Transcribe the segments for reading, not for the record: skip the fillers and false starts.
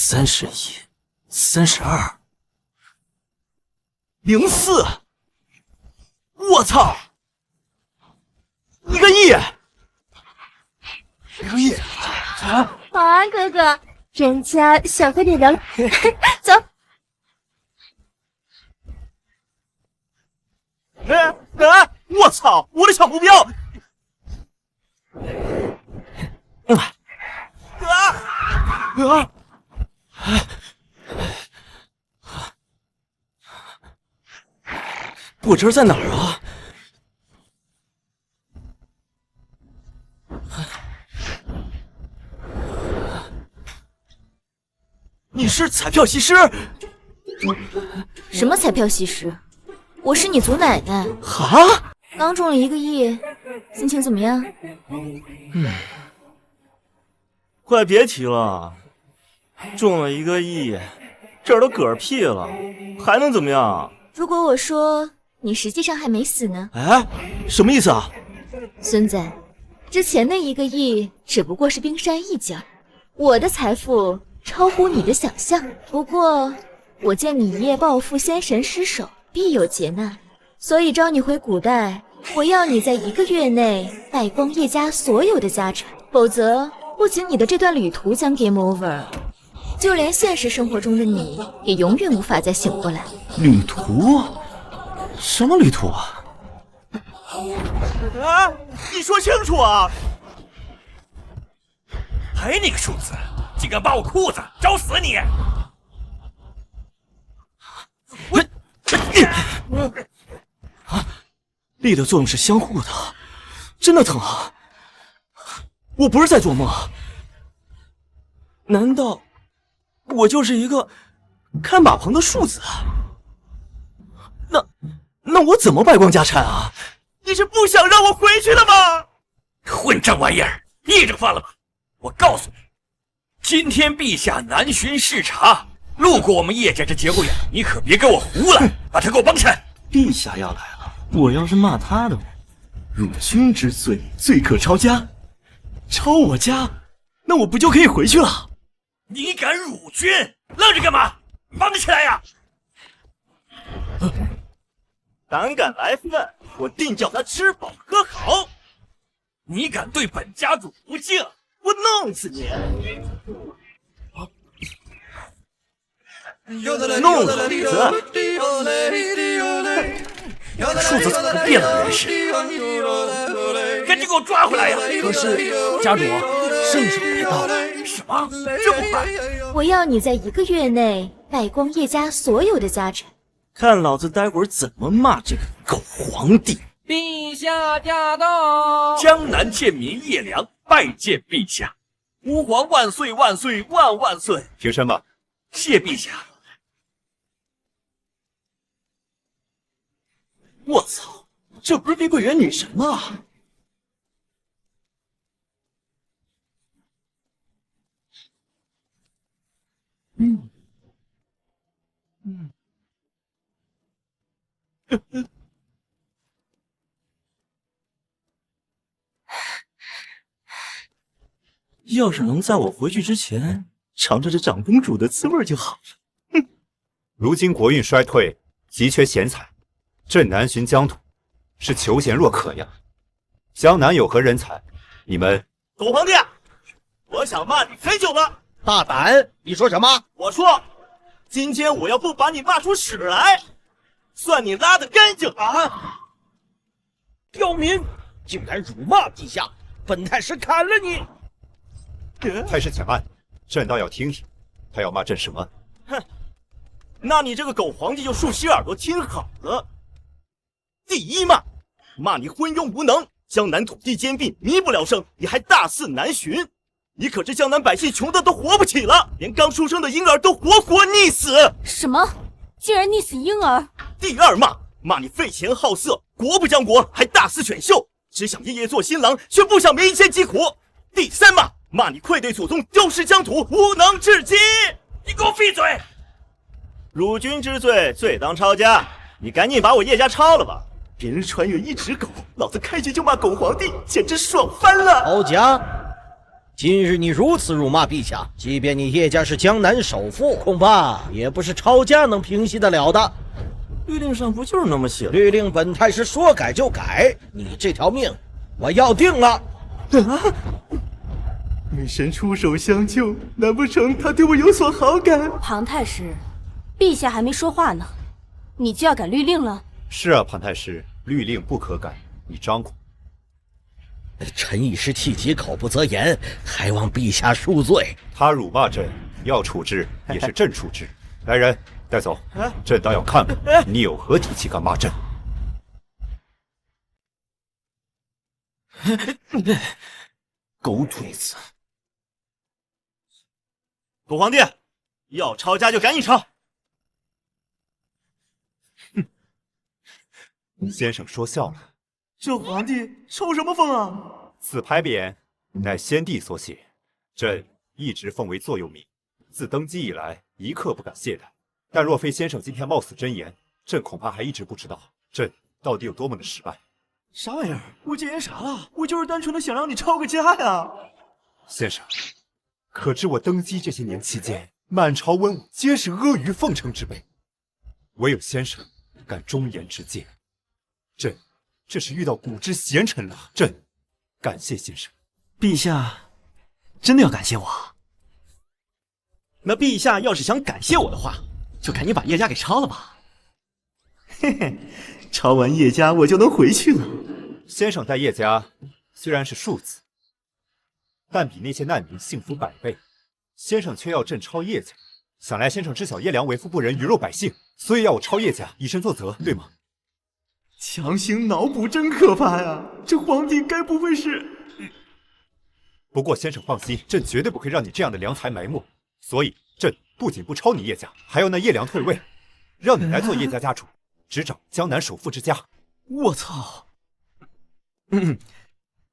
31、32、04，我操！1个亿！1个亿！啊！好啊，哥哥，人家想和你聊，走。我操！我的小目标！果汁在哪儿啊？你是彩票西施？什么彩票西施？我是你祖奶奶。哈？刚中了1个亿，心情怎么样？快别提了，中了1个亿，这儿都嗝屁了，还能怎么样？如果我说你实际上还没死呢？哎，什么意思啊？孙子，之前那1个亿只不过是冰山一角，我的财富超乎你的想象。不过我见你一夜暴富，仙神失守，必有劫难，所以召你回古代，我要你在1个月内败光叶家所有的家产，否则不仅你的这段旅途将 game over， 就连现实生活中的你也永远无法再醒过来。旅途？什么旅途啊？啊！你说清楚啊！还那个数字，竟敢扒我裤子，找死你！力的作用是相互的，真的疼啊！我不是在做梦，难道我就是一个看马棚的庶子？那我怎么败光家产啊？你是不想让我回去了吗？混账玩意儿，逆着犯了吧！我告诉你，今天陛下南巡视察，路过我们叶家这节骨眼，你可别给我胡来，把他给我绑起来！陛下要来了，我要是骂他的话，辱君之罪，罪可抄家。抄我家，那我不就可以回去了？你敢辱君，愣着干嘛？绑起来呀！胆敢来犯，我定叫他吃饱喝好！你敢对本家主不敬，我弄死你！弄死你！数字怎么变了人事？赶紧给我抓回来呀！可是家主，圣旨快到了。什么？这么快？我要你在1个月内败光叶家所有的家产。看老子待会儿怎么骂这个狗皇帝！陛下驾到！江南贱民叶良拜见陛下。吾皇万岁万岁万万岁！平身吧。谢陛下。我操，这不是碧桂园女神吗？要是能在我回去之前尝尝这长公主的滋味就好了。如今国运衰退，急缺贤才，朕南巡疆土，是求贤若渴呀。江南有何人才？你们狗皇帝，我想骂你很久了。大胆！你说什么？我说，今天我要不把你骂出屎来，算你拉得干净啊！刁民，竟敢辱骂陛下，本太师砍了你！太师且慢，朕倒要听听，他要骂朕什么？哼，那你这个狗皇帝就竖起耳朵听好了。第一骂你昏庸无能，江南土地兼并，民不聊生，你还大肆南巡，你可知江南百姓穷的都活不起了，连刚出生的婴儿都活活溺死。什么？竟然溺死婴儿？第二骂你费钱好色，国不将国，还大肆选秀，只想夜夜做新郎，却不想民间疾苦。第三骂你愧对祖宗，丢失疆土，无能治基。你给我闭嘴！辱君之罪，罪当抄家。你赶紧把我叶家抄了吧！别人穿越一只狗，老子开局就骂狗皇帝，简直爽翻了。抄家？今日你如此辱骂陛下，即便你叶家是江南首富，恐怕也不是抄家能平息得了的。律令上不就是那么写的？律令本太师说改就改，你这条命我要定了。女神出手相救，难不成他对我有所好感？庞太师，陛下还没说话呢，你就要改律令了？是啊，庞太师，律令不可改，你张狂。臣一时气急，口不择言，还望陛下恕罪。他辱骂朕，要处置也是朕处置。来人，带走。朕倒要看看你有何底气敢骂朕。狗腿子！狗皇帝，要抄家就赶紧抄。先生说笑了。这皇帝抽什么风啊？此牌匾乃先帝所写，朕一直奉为座右铭，自登基以来一刻不敢懈怠。但若非先生今天冒死真言，朕恐怕还一直不知道朕到底有多么的失败。啥玩意儿？我戒言啥了？我就是单纯的想让你抄个家呀。先生，可知我登基这些年期间，满朝文武皆是阿谀奉承之辈，唯有先生敢忠言直谏。朕这是遇到古之贤臣了，朕感谢先生。陛下真的要感谢我？那陛下要是想感谢我的话，就赶紧把叶家给抄了吧。嘿嘿，抄完叶家我就能回去了。先生带叶家虽然是庶子，但比那些难民幸福100倍。先生却要朕抄叶家，想来先生知晓叶良为富不仁，鱼肉百姓，所以要我抄叶家以身作则，对吗？强行脑补真可怕呀！这皇帝该不会是……不过先生放心，朕绝对不会让你这样的良才埋没。所以朕不仅不抄你叶家，还要那叶良退位，让你来做叶家家主，执掌江南首富之家。我操！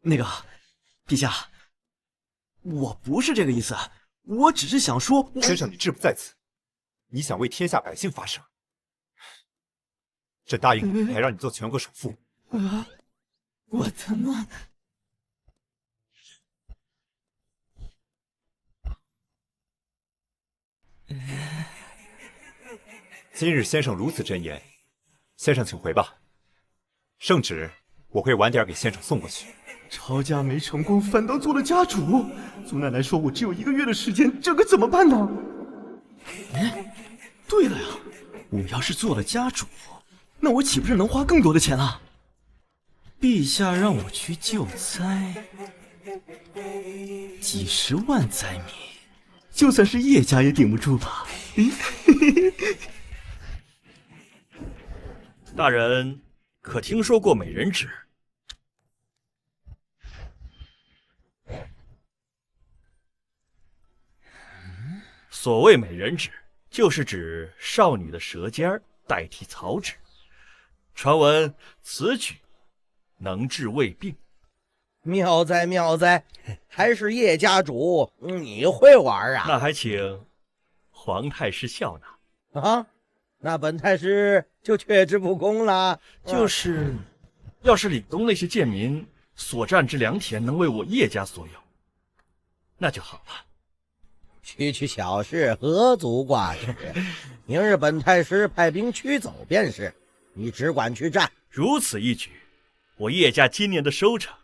那个，陛下，我不是这个意思，我只是想说，先生，你志不在此，你想为天下百姓发声。朕答应你，还让你做全国首富。我他妈！今日先生如此真言，先生请回吧。圣旨我会晚点给先生送过去。抄家没成功，反倒做了家主。祖奶奶说我只有1个月的时间，这可怎么办呢？对了呀，我要是做了家主，那我岂不是能花更多的钱啊？陛下让我去救灾，几十万灾民，就算是叶家也顶不住吧？大人可听说过美人指？所谓美人指，就是指少女的舌尖代替草纸。传闻此举能治胃病。妙哉妙哉，还是叶家主，你会玩啊？那还请皇太师笑纳。啊，那本太师就却之不恭了。就是要是岭东那些贱民所占之良田能为我叶家所有，那就好了。区区小事，何足挂齿？明日本太师派兵驱走便是，你只管去战。如此一举，我叶家今年的收成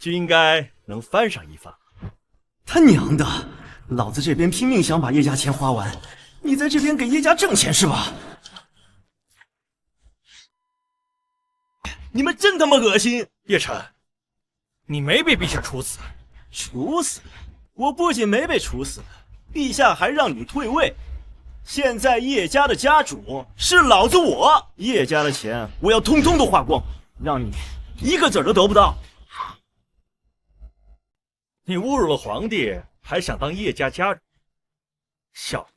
就应该能翻上一番。他娘的，老子这边拼命想把叶家钱花完，你在这边给叶家挣钱是吧？你们真他妈恶心！叶晨，你没被陛下处死。处死？我不仅没被处死，陛下还让你退位。现在叶家的家主是老子我，叶家的钱我要通通都花光，让你一个子儿都得不到。你侮辱了皇帝，还想当叶家家主？笑话，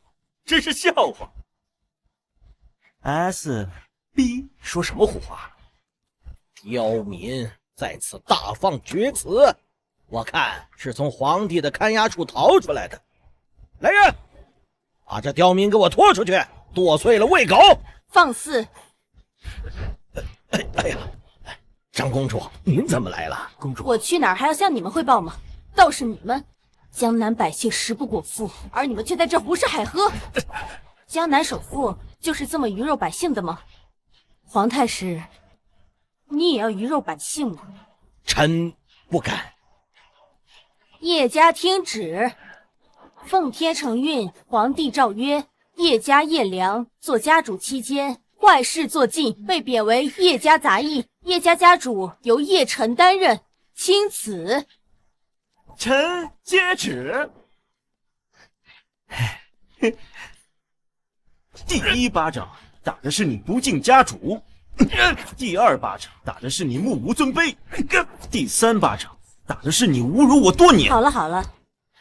真是笑话。 SB 说什么胡话？刁民在此大放厥词，我看是从皇帝的看押处逃出来的。来人，把这刁民给我拖出去，剁碎了喂狗。放肆！哎呀，张公主，您怎么来了？公主，我去哪儿还要向你们汇报吗？倒是你们，江南百姓食不果腹，而你们却在这胡吃海喝。江南首富就是这么鱼肉百姓的吗？皇太师，你也要鱼肉百姓吗？臣不敢。叶家听旨，奉天承运，皇帝诏曰：叶家叶良做家主期间，坏事做尽，被贬为叶家杂役。叶家家主由叶晨担任，钦此。臣接旨。第一巴掌打的是你不敬家主，第二巴掌打的是你目无尊卑，第三巴掌打的是你侮辱我多年。好了好了，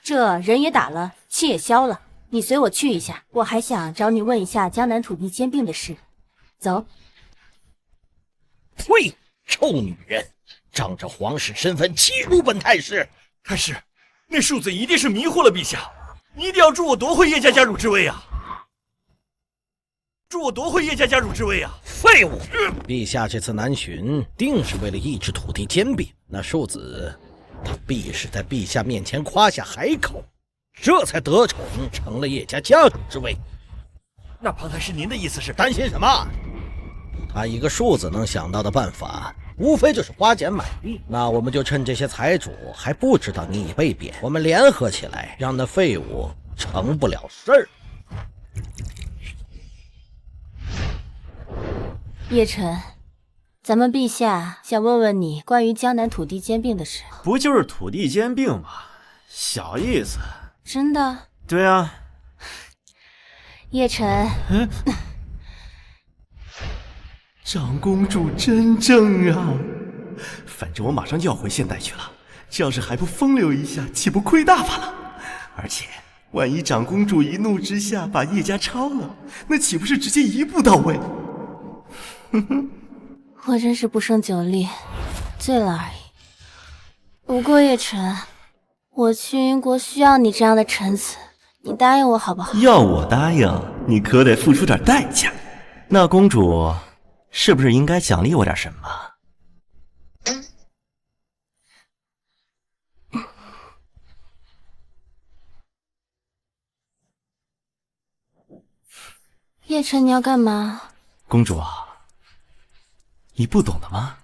这人也打了，气也消了，你随我去一下，我还想找你问一下江南土地兼并的事。走。呸！臭女人，仗着皇室身份欺辱本太师！太师，那庶子一定是迷惑了陛下，你一定要助我夺回叶家家主之位啊！助我夺回叶家家主之位啊！废物！陛下这次南巡，定是为了抑制土地兼并。那庶子，他必是在陛下面前夸下海口，这才得宠，成了叶家家主之位。那庞太师，您的意思是担心什么？他一个庶子能想到的办法，无非就是花钱买地。那我们就趁这些财主还不知道你已被贬，我们联合起来，让那废物成不了事儿。叶晨，咱们陛下想问问你关于江南土地兼并的事。不就是土地兼并吗？小意思。真的？对啊。叶晨，长公主真正啊！反正我马上就要回现代去了，这要是还不风流一下，岂不亏大发了？而且，万一长公主一怒之下把叶家抄了，那岂不是直接一步到位？我真是不胜酒力，醉了而已。不过叶晨，我去云国需要你这样的臣子，你答应我好不好？要我答应，你可得付出点代价。那公主是不是应该奖励我点什么？叶晨，你要干嘛？公主啊，你不懂的吗？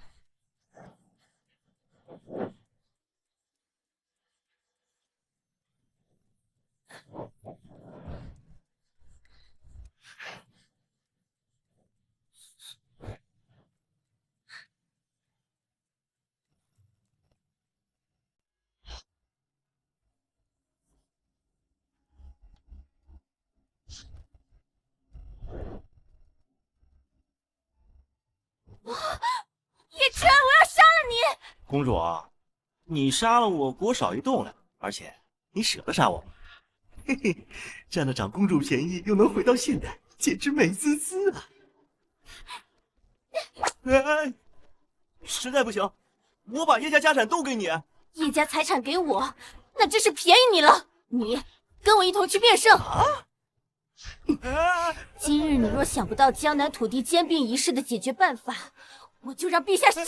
叶晨，我要杀了你！公主啊，你杀了我，国少一栋梁，而且你舍得杀我吗？嘿嘿，占了长公主便宜，又能回到现代，简直美滋滋啊！哎，实在不行，我把叶家家产都给你。叶家财产给我，那真是便宜你了。你跟我一同去变圣。今日你若想不到江南土地兼并一事的解决办法，我就让陛下杀了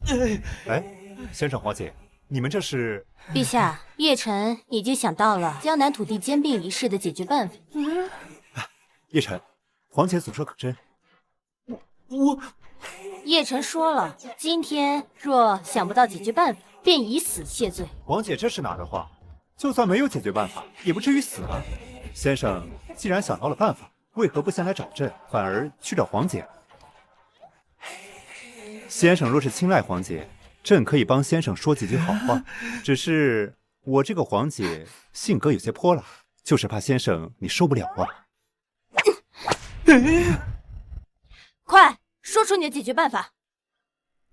你！哎，先生、皇姐，你们这是？陛下，叶晨已经想到了江南土地兼并一事的解决办法。叶晨，皇姐所说可真？我叶晨说了，今天若想不到解决办法，便以死谢罪。皇姐这是哪的话？就算没有解决办法，也不至于死啊！先生既然想到了办法，为何不先来找朕，反而去找皇姐？先生若是青睐皇姐，朕可以帮先生说几句好话。只是我这个皇姐性格有些泼辣，就是怕先生你受不了啊！快说出你的解决办法！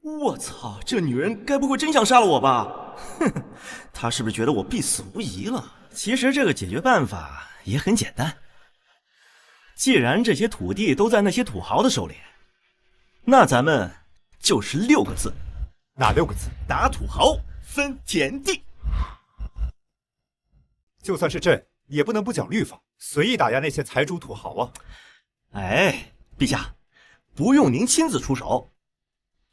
我操，这女人该不会真想杀了我吧？哼，她是不是觉得我必死无疑了？其实这个解决办法也很简单。既然这些土地都在那些土豪的手里，那咱们就是6个字。哪6个字？打土豪，分田地。就算是朕，也不能不讲律法，随意打压那些财主土豪啊！哎，陛下，不用您亲自出手，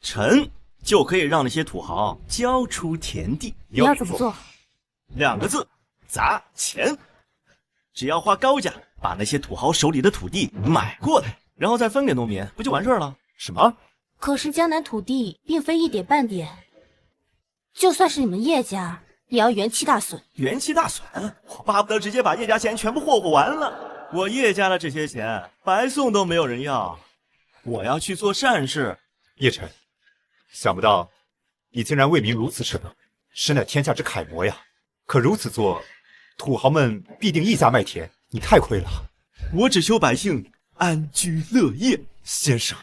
臣就可以让那些土豪交出田地。你要怎么做？2个字：砸钱。只要花高价把那些土豪手里的土地买过来，然后再分给农民，不就完事儿了？什么？可是江南土地并非一点半点，就算是你们叶家，也要元气大损。元气大损？我巴不得直接把叶家钱全部霍霍完了。我叶家的这些钱白送都没有人要，我要去做善事。叶晨，想不到你竟然为民如此舍得，实乃天下之楷模呀！可如此做，土豪们必定溢价卖田，你太亏了。我只求百姓安居乐业。先生，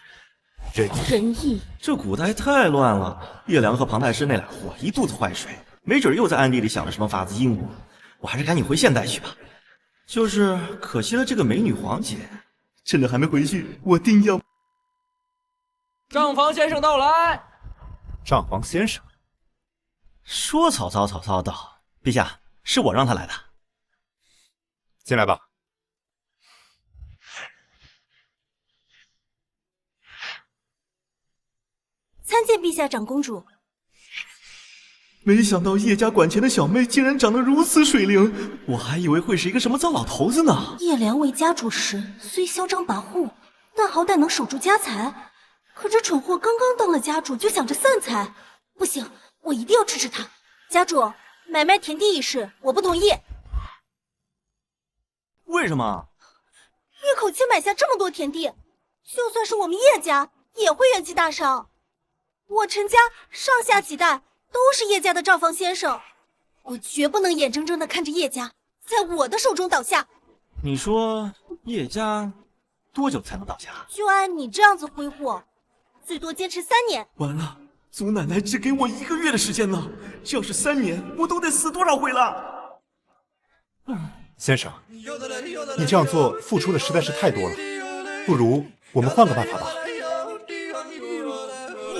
仁义，这古代太乱了。叶良和庞太师那俩货一肚子坏水，没准又在暗地里想着什么法子阴我。我还是赶紧回现代去吧。就是可惜了这个美女黄姐，趁着还没回去，我定要。账房先生到来。账房先生，说曹操，曹操到。陛下，是我让他来的。进来吧。参见陛下长公主。没想到叶家管钱的小妹竟然长得如此水灵，我还以为会是一个什么糟老头子呢。叶良为家主时虽嚣张跋扈，但好歹能守住家财。可这蠢货刚刚当了家主就想着散财，不行，我一定要支持他。家主，买卖田地一事我不同意。为什么？一口气买下这么多田地，就算是我们叶家也会元气大伤。我陈家上下几代都是叶家的账房先生，我绝不能眼睁睁地看着叶家在我的手中倒下。你说叶家多久才能倒下？就按你这样子挥霍，最多坚持3年。完了，祖奶奶只给我1个月的时间了，要是3年，我都得死多少回了？先生，你这样做付出的实在是太多了，不如我们换个办法吧。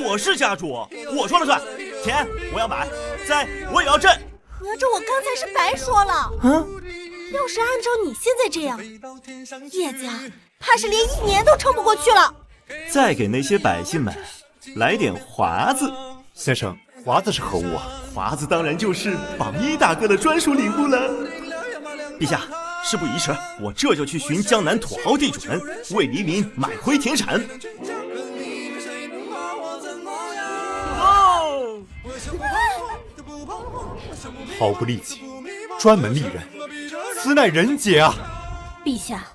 我是家主，我说了算。田我要买，灾我也要赈。合着我刚才是白说了。要是按照你现在这样，叶家怕是连1年都撑不过去了。再给那些百姓们来点华子。先生，华子是何物啊？华子当然就是榜一大哥的专属礼物了。陛下，事不宜迟，我这就去寻江南土豪地主们，为黎民买回田产。毫不利己，专门利人，此乃人杰啊！陛下，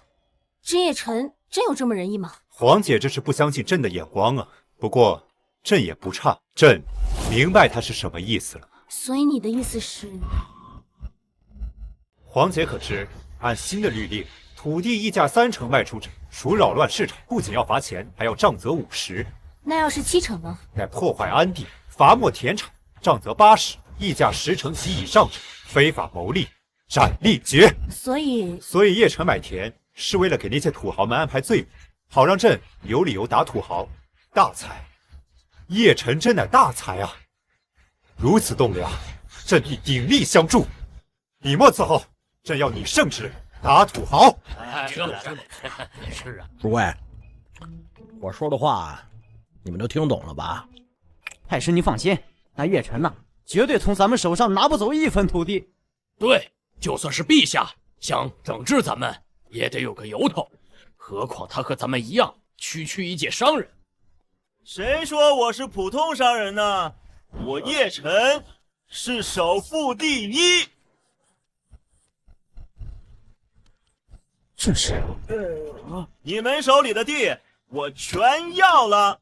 甄叶晨真有这么仁义吗？黄姐这是不相信朕的眼光啊。不过朕也不差，朕明白他是什么意思了。所以你的意思是？黄姐可知，按新的律令，土地溢价30%卖出者，属扰乱市场，不仅要罚钱，还要杖责50%。那要是70%呢？乃破坏安定，罚没田产，杖责80%。溢价10%及以上者，非法牟利，斩立决。所以叶晨买田是为了给那些土豪们安排罪名，好让朕有理由打土豪。大才，叶晨真乃大才啊！如此栋梁，朕必鼎力相助。李默伺候，朕要你圣旨打土豪。是啊，诸位，我说的话你们都听懂了吧？太师你放心，那叶晨呐，绝对从咱们手上拿不走1分土地。对，就算是陛下想整治咱们，也得有个由头。何况他和咱们一样，区一介商人。谁说我是普通商人呢？我叶晨是首富第一。这是，你们手里的地我全要了。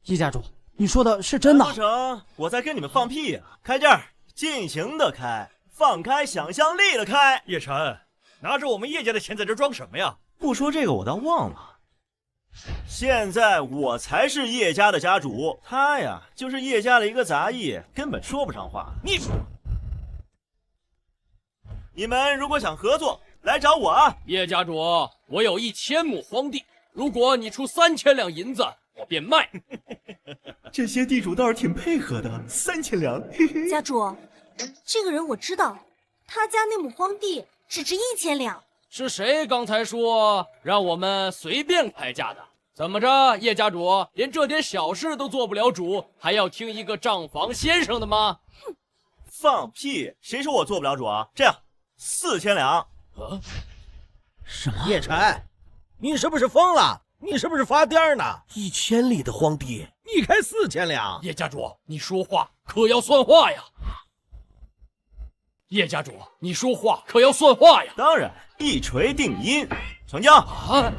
叶家主，你说的是真的？难不成我在跟你们放屁啊？开价，尽情的开，放开想象力的开。叶晨，拿着我们叶家的钱在这装什么呀？不说这个我倒忘了，现在我才是叶家的家主，他呀就是叶家的一个杂役，根本说不上话。你们如果想合作，来找我啊！叶家主，我有1000亩荒地，如果你出3000两银子，我便卖。这些地主倒是挺配合的，3000两。家主，这个人我知道，他家那亩荒地只值1000两。是谁刚才说让我们随便开价的？怎么着，叶家主连这点小事都做不了主，还要听一个账房先生的吗？放屁！谁说我做不了主啊？这样，4000两。什么？叶晨，你是不是疯了？你是不是发癫呢？1000里的荒地，你开4000两？叶家主，你说话可要算话呀！叶家主，你说话可要算话呀！当然，一锤定音，成交。啊！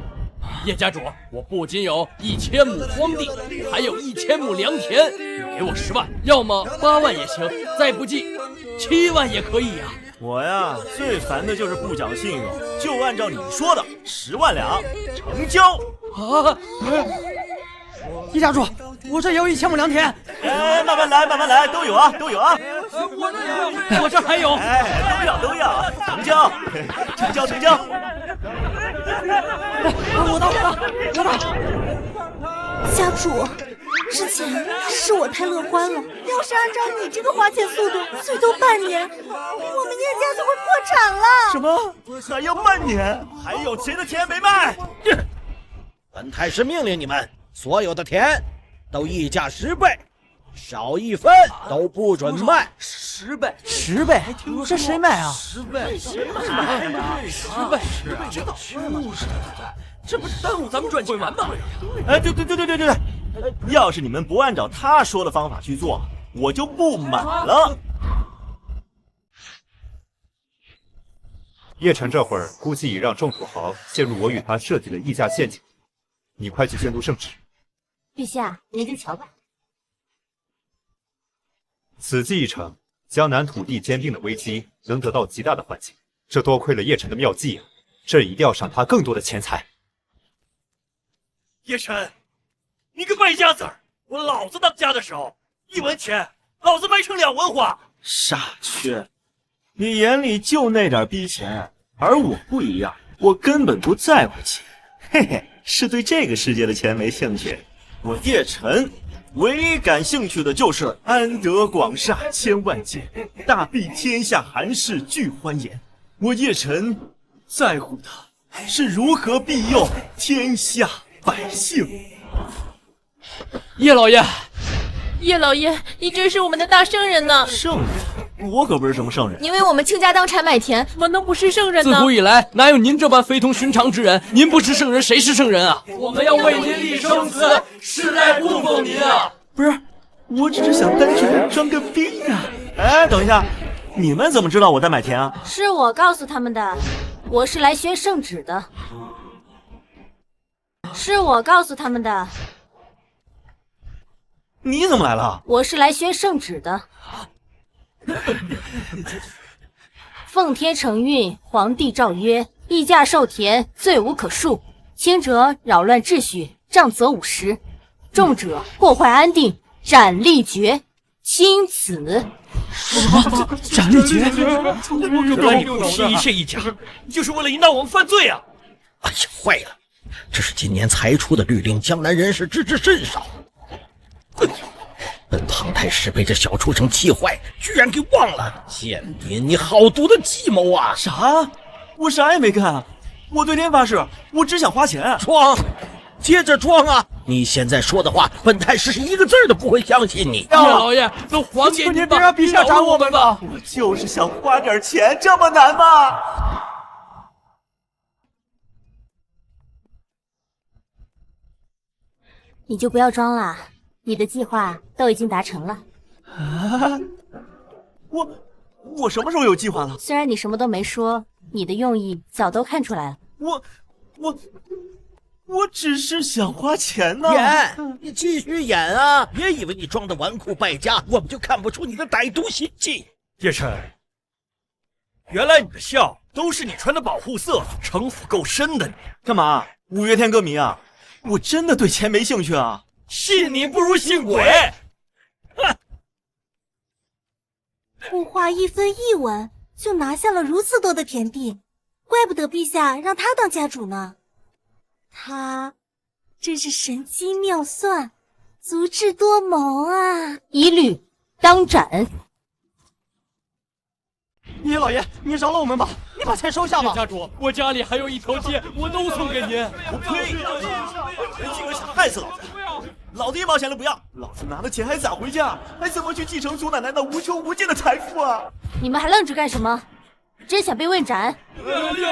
叶家主，我不仅有1000亩荒地，还有1000亩良田，你给我10万，要么8万也行，再不济7万也可以呀。我呀，最烦的就是不讲信用，就按照你说的10万两成交。啊！叶家主，我这也有1000亩良田。哎，慢慢来，慢慢来，都有啊，都有啊。我这还有。哎，都要，成交，成交，成交。我到。家主，之前是我太乐观了。要是按照你这个花钱速度，最多半年，我们叶家就会破产了。什么？还要半年？还有谁的田没卖？本太师命令你们，所有的田都溢价10倍，少1分都不准卖。10倍，10倍，这谁买啊？10倍，谁买啊？10倍，知道就是的，这不是耽误咱们赚钱吗？哎，对，要是你们不按照他说的方法去做，我就不买了。叶晨这会儿估计已让众土豪陷入我与他设计的议价陷阱，你快去宣读圣旨。陛下，您就瞧吧。此计一成，江南土地兼并的危机能得到极大的缓解。这多亏了叶晨的妙计啊！这一定要赏他更多的钱财。叶晨，你个败家子儿！我老子当家的时候，1文钱，老子卖成2文花。傻缺，你眼里就那点逼钱，而我不一样，我根本不在乎钱，嘿嘿，是对这个世界的钱没兴趣。我叶晨唯一感兴趣的就是安得广厦千万间，大庇天下寒士俱欢颜。我叶晨在乎的是如何庇佑天下百姓。叶老爷，叶老爷，你真是我们的大圣人呢！圣人？我可不是什么圣人。您为我们倾家荡产买田，怎么能不是圣人呢？自古以来，哪有您这般非同寻常之人？您不是圣人，谁是圣人啊？我们要为您立生祠，世代供奉您啊！不是，我只是想单纯装个逼啊！哎，等一下，你们怎么知道我在买田啊？是我告诉他们的，我是来宣圣旨的。是我告诉他们的。你怎么来了？我是来宣圣旨的。奉天承运，皇帝诏曰：议价授田，罪无可恕。轻者扰乱秩序，杖责50；重者破坏安定，斩立决。钦此。斩立决？原来你不惜一切议价，就是为了引导我们犯罪啊！哎呀，坏了！这是今年才出的律令，江南人士知之甚少。本庞太师被这小畜生气坏，居然给忘了。贱民，你好毒的计谋啊！啥？我啥也没干啊！我对天发誓，我只想花钱。装，接着装啊！你现在说的话，本太师是一个字都不会相信你。叶老爷，都还给您吧，别让陛下斩我们吧！我就是想花点钱，这么难吗？你就不要装了，你的计划都已经达成了。啊！我什么时候有计划了？虽然你什么都没说，你的用意早都看出来了。我只是想花钱呢。演，你继续演啊！别以为你装的纨绔败家，我们就看不出你的歹毒心计。叶晨，原来你的笑都是你穿的保护色，城府够深的你。干嘛？五月天歌迷啊！我真的对钱没兴趣啊！信你不如信鬼！哼！不花1分1文就拿下了如此多的田地，怪不得陛下让他当家主呢。他真是神机妙算，足智多谋啊！一律当斩。叶老爷，你饶了我们吧，你把钱收下吧。叶家主，我家里还有一条街，我都送给您。我呸！你们几个想害死老子！老子一毛钱都不要！老子拿了钱还咋回家？还怎么去继承祖奶奶那无穷无尽的财富啊？你们还愣着干什么？真想被问斩？叶老爷，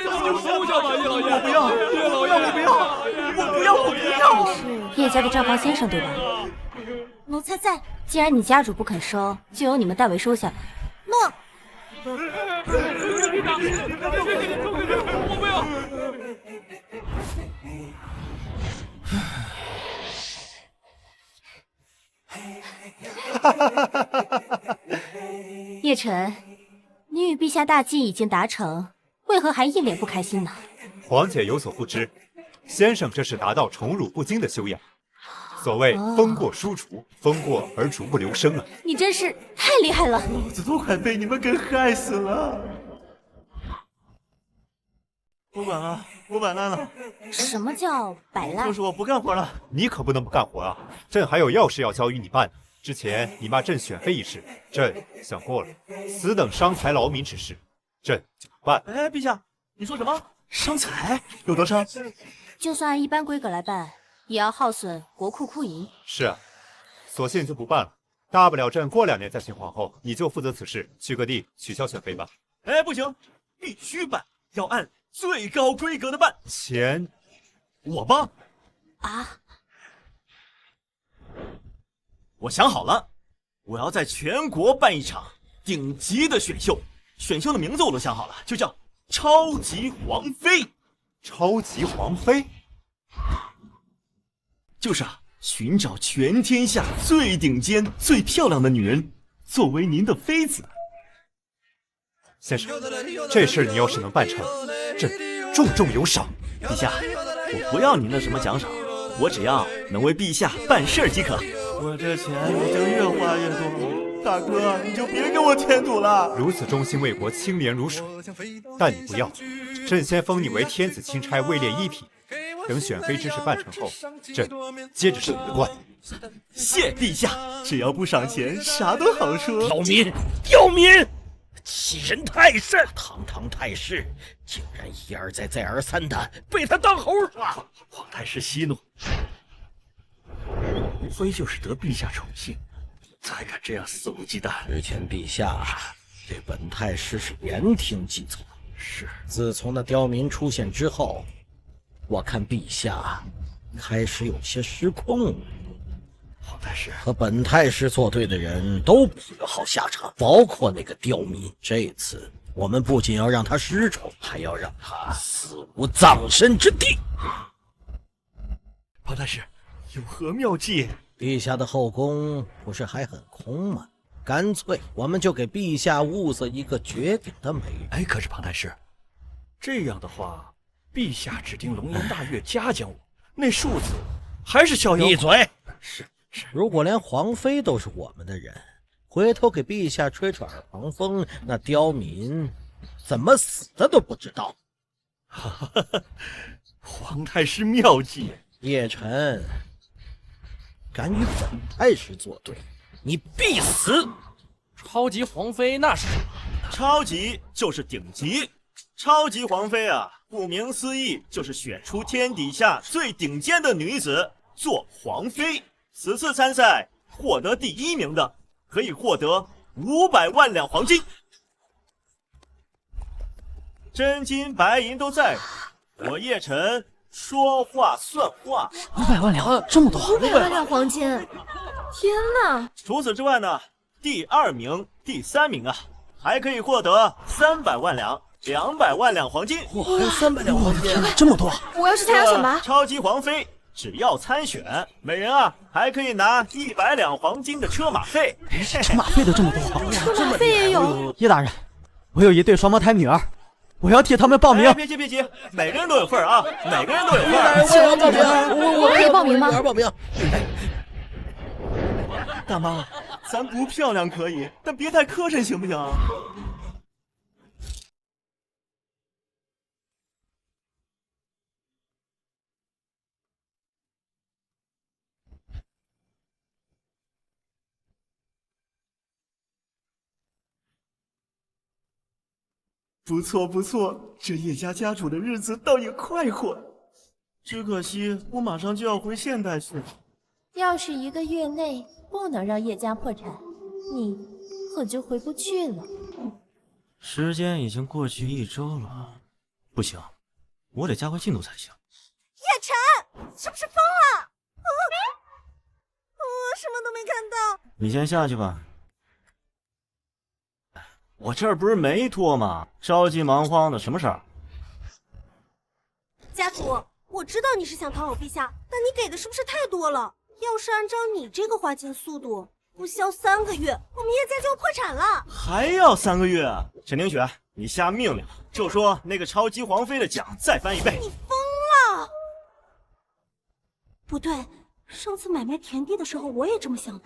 就收下吧，叶老爷。我不要，叶老爷，我不要，我不要，我不要！是叶家的账房先生对吧？奴才在。既然你家主不肯收，就由你们代为收下吧。诺。我不要。叶晨，你与陛下大计已经达成，为何还一脸不开心呢？皇姐有所不知，先生这是达到宠辱不惊的修养。所谓风过疏除，风过而逐不留声啊！你真是太厉害了！老子都快被你们给害死了！我摆烂，我摆烂了。什么叫摆烂？就是我不干活了。你可不能不干活啊！朕还有要事要交与你办。之前你骂朕选妃一事，朕想过了，此等伤财劳民之事，朕就不办。哎，陛下，你说什么？伤财？有多伤？就算按一般规格来办，也要耗损国库库银。是啊，索性就不办了。大不了朕过2年再请皇后，你就负责此事，去各地取消选妃吧。哎，不行，必须办，要按最高规格的办。钱我帮啊！我想好了，我要在全国办一场顶级的选秀，选秀的名字我都想好了，就叫超级皇妃。超级皇妃？就是啊，寻找全天下最顶尖、最漂亮的女人，作为您的妃子。先生，这事你要是能办成，朕重重有赏。陛下，我不要您的什么奖赏，我只要能为陛下办事即可。我这钱已经越花越多，大哥你就别给我添堵了。如此忠心为国，清廉如水，但你不要，朕先封你为天子钦差，位列1品。等选妃之事办成后，朕接着是你的官。谢陛下，只要不赏钱，啥都好说。刁民，欺人太甚！堂堂太师，竟然一而再、再而三的被他当猴耍。皇太师息怒，无非就是得陛下宠幸，才敢这样肆无忌惮。之前陛下对本太师是言听计从，是自从那刁民出现之后，我看陛下开始有些失控。皇太师和本太师作对的人都不会有好下场，包括那个刁民。这次我们不仅要让他失宠，还要让他死无葬身之地。皇太师有何妙计？陛下的后宫不是还很空吗？干脆我们就给陛下物色一个绝顶的美人。哎，可是庞太师，这样的话，陛下指定龙颜大悦嘉奖我，那庶子还是逍遥。闭嘴！是，如果连皇妃都是我们的人，回头给陛下吹吹耳旁风，那刁民怎么死的都不知道。皇太师妙计。叶晨，敢与本太师作对，你必死！超级皇妃那是什么？超级就是顶级，超级皇妃啊，顾名思义就是选出天底下最顶尖的女子做皇妃。此次参赛获得第1名的，可以获得500万两黄金，真金白银都在，我叶晨说话算话。500万两，这么多！500万两黄金，天哪！除此之外呢，第2名、第3名啊，还可以获得300万两、200万两黄金。哇，还有300两黄金，这么多！我要是参加选拔，超级皇妃只要参选，每人啊还可以拿100两黄金的车马费。车马费都这么多，车马费也有。叶大人，我有一对双胞胎女儿，我要替他们报名。别急，每个人都有份啊，每个人都有份。我要报名，我可以报名吗？女儿报名。大妈，咱不漂亮可以，但别太磕碜，行不行？不错不错，这叶家家主的日子倒也快活。只可惜我马上就要回现代去。要是1个月内不能让叶家破产，你可就回不去了。时间已经过去1周了，不行，我得加快进度才行。叶晨，是不是疯了？我什么都没看到。你先下去吧。我这儿不是没拖吗？着急忙慌的，什么事儿？家主，我知道你是想讨好陛下，但你给的是不是太多了？要是按照你这个花钱速度，不消3个月，我们叶家就要破产了。还要3个月啊？陈凌雪，你下命令，就说那个超级皇妃的奖再翻1倍。你疯了？不对，上次买卖田地的时候我也这么想的，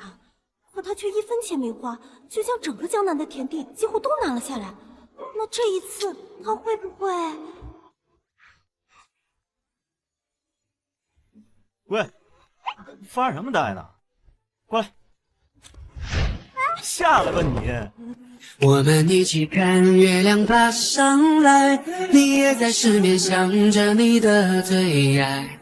可他却1分钱没花，就将整个江南的田地几乎都拿了下来。那这一次他会不会……喂，发什么呆呢？过来，下来吧你。我们一起看月亮爬上来，你也在失眠想着你的最爱。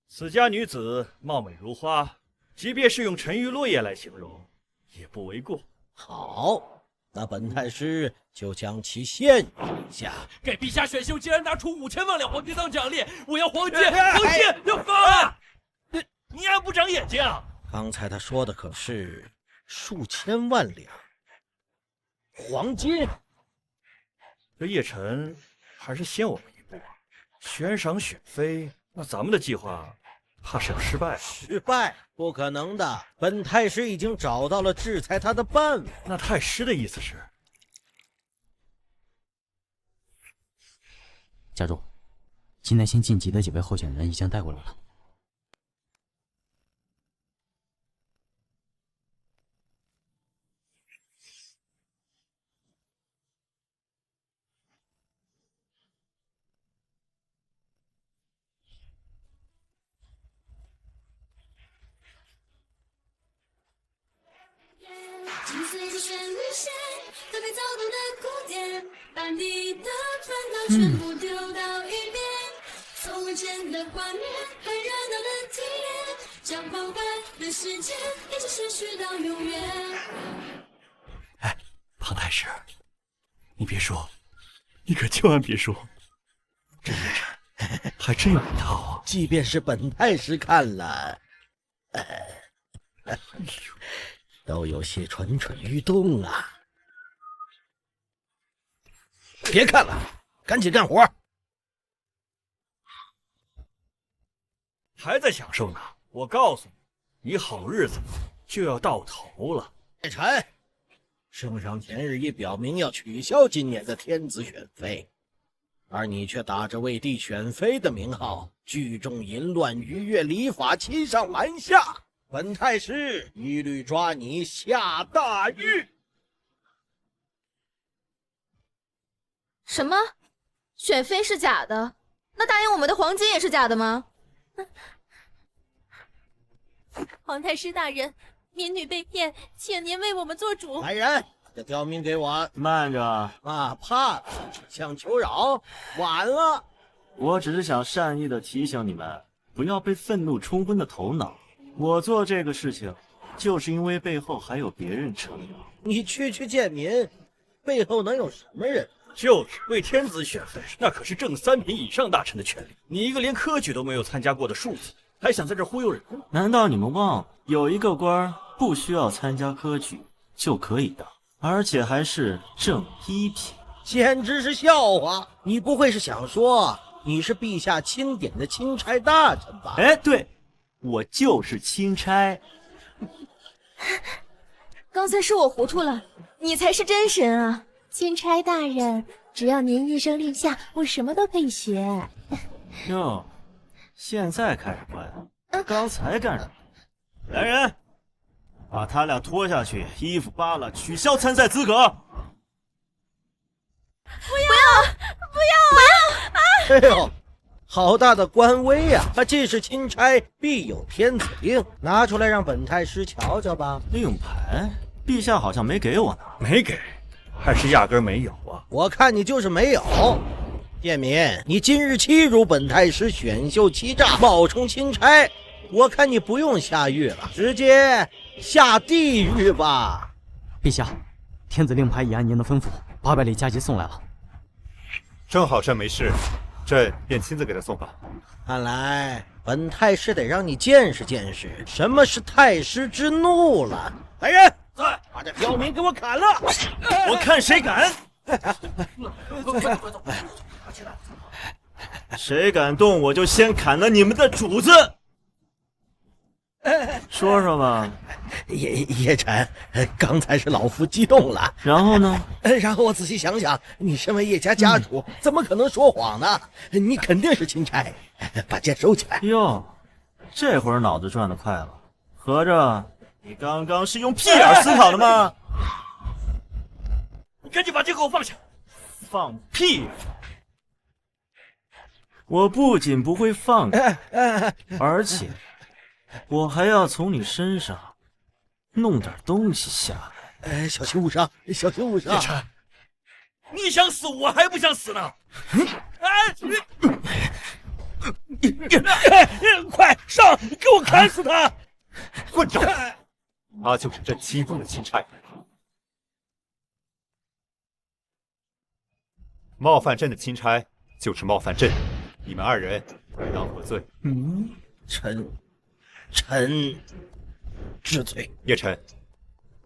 此家女子貌美如花，即便是用沉鱼落雁来形容，也不为过。好，那本太师就将其献于陛下。给陛下选秀，竟然拿出5000万两黄金当奖励！我要黄金，黄金要发！你还不长眼睛啊？刚才他说的可是数千万两黄金。这叶晨还是先我们一步，悬赏选妃，那咱们的计划怕是要失败了。失败？不可能的，本太师已经找到了制裁他的办法。那太师的意思是？家主，今天先晋级的几位候选人已经带过来了。紧随着旋律线，特别躁动的鼓点，把你的烦恼全部丢到一边。从未见的画面，很热闹的体验，将破坏的世界一直持续到永远。哎，庞太师，你别说，你可千万别说，这叶晨还真有一套啊！即便是本太师看了，都有些蠢蠢欲动啊！别看了，赶紧干活！还在享受呢？我告诉你，你好日子就要到头了。叶晨，圣上前日已表明要取消今年的天子选妃，而你却打着为帝选妃的名号，聚众淫乱，逾越礼法，欺上瞒下。本太师一律抓你下大狱。什么？选妃是假的？那答应我们的黄金也是假的吗？皇太师大人，民女被骗，请您为我们做主。来人，这刁民给我！慢着啊！怕了，想求饶，晚了。我只是想善意的提醒你们，不要被愤怒冲昏了头脑。我做这个事情，就是因为背后还有别人撑腰。你区区贱民，背后能有什么人？就是为天子选妃，那可是正3品以上大臣的权利。你一个连科举都没有参加过的庶子，还想在这忽悠人？难道你们忘了，有一个官不需要参加科举就可以当，而且还是正1品？简直是笑话！你不会是想说你是陛下钦点的钦差大臣吧？哎，对，我就是钦差。刚才是我糊涂了，你才是真神啊！钦差大人，只要您一声令下，我什么都可以学。哟，现在开始乖了，刚才干什么？来人，把他俩拖下去，衣服扒了，取消参赛资格。不要！哎呦，好大的官威呀！他既是钦差，必有天子令，拿出来让本太师瞧瞧吧。令牌，陛下好像没给我呢。没给，还是压根没有啊？我看你就是没有。殿敏，你今日欺辱本太师，选秀欺诈，冒充钦差，我看你不用下狱了，直接下地狱吧。陛下，天子令牌已按您的吩咐，800里加急送来了。正好朕没事，朕便亲自给他送吧。看来本太师得让你见识见识什么是太师之怒了。来人，把这刁民给我砍了！我看谁敢！谁敢动，我就先砍了你们的主子！说说吧。叶晨，刚才是老夫激动了。然后呢？然后我仔细想想，你身为叶家家主，怎么可能说谎呢？你肯定是钦差，把剑收起来。哟，这会儿脑子转得快了，合着你刚刚是用屁眼思考的吗？你赶紧把剑给我放下！放屁！我不仅不会放你，而且我还要从你身上弄点东西下来。小心误伤，小心误伤！叶晨，你想死，我还不想死呢！快上，给我砍死他！混账！他就是朕亲封的钦差，冒犯朕的钦差就是冒犯朕，你们2人该当何罪？臣知罪。叶晨，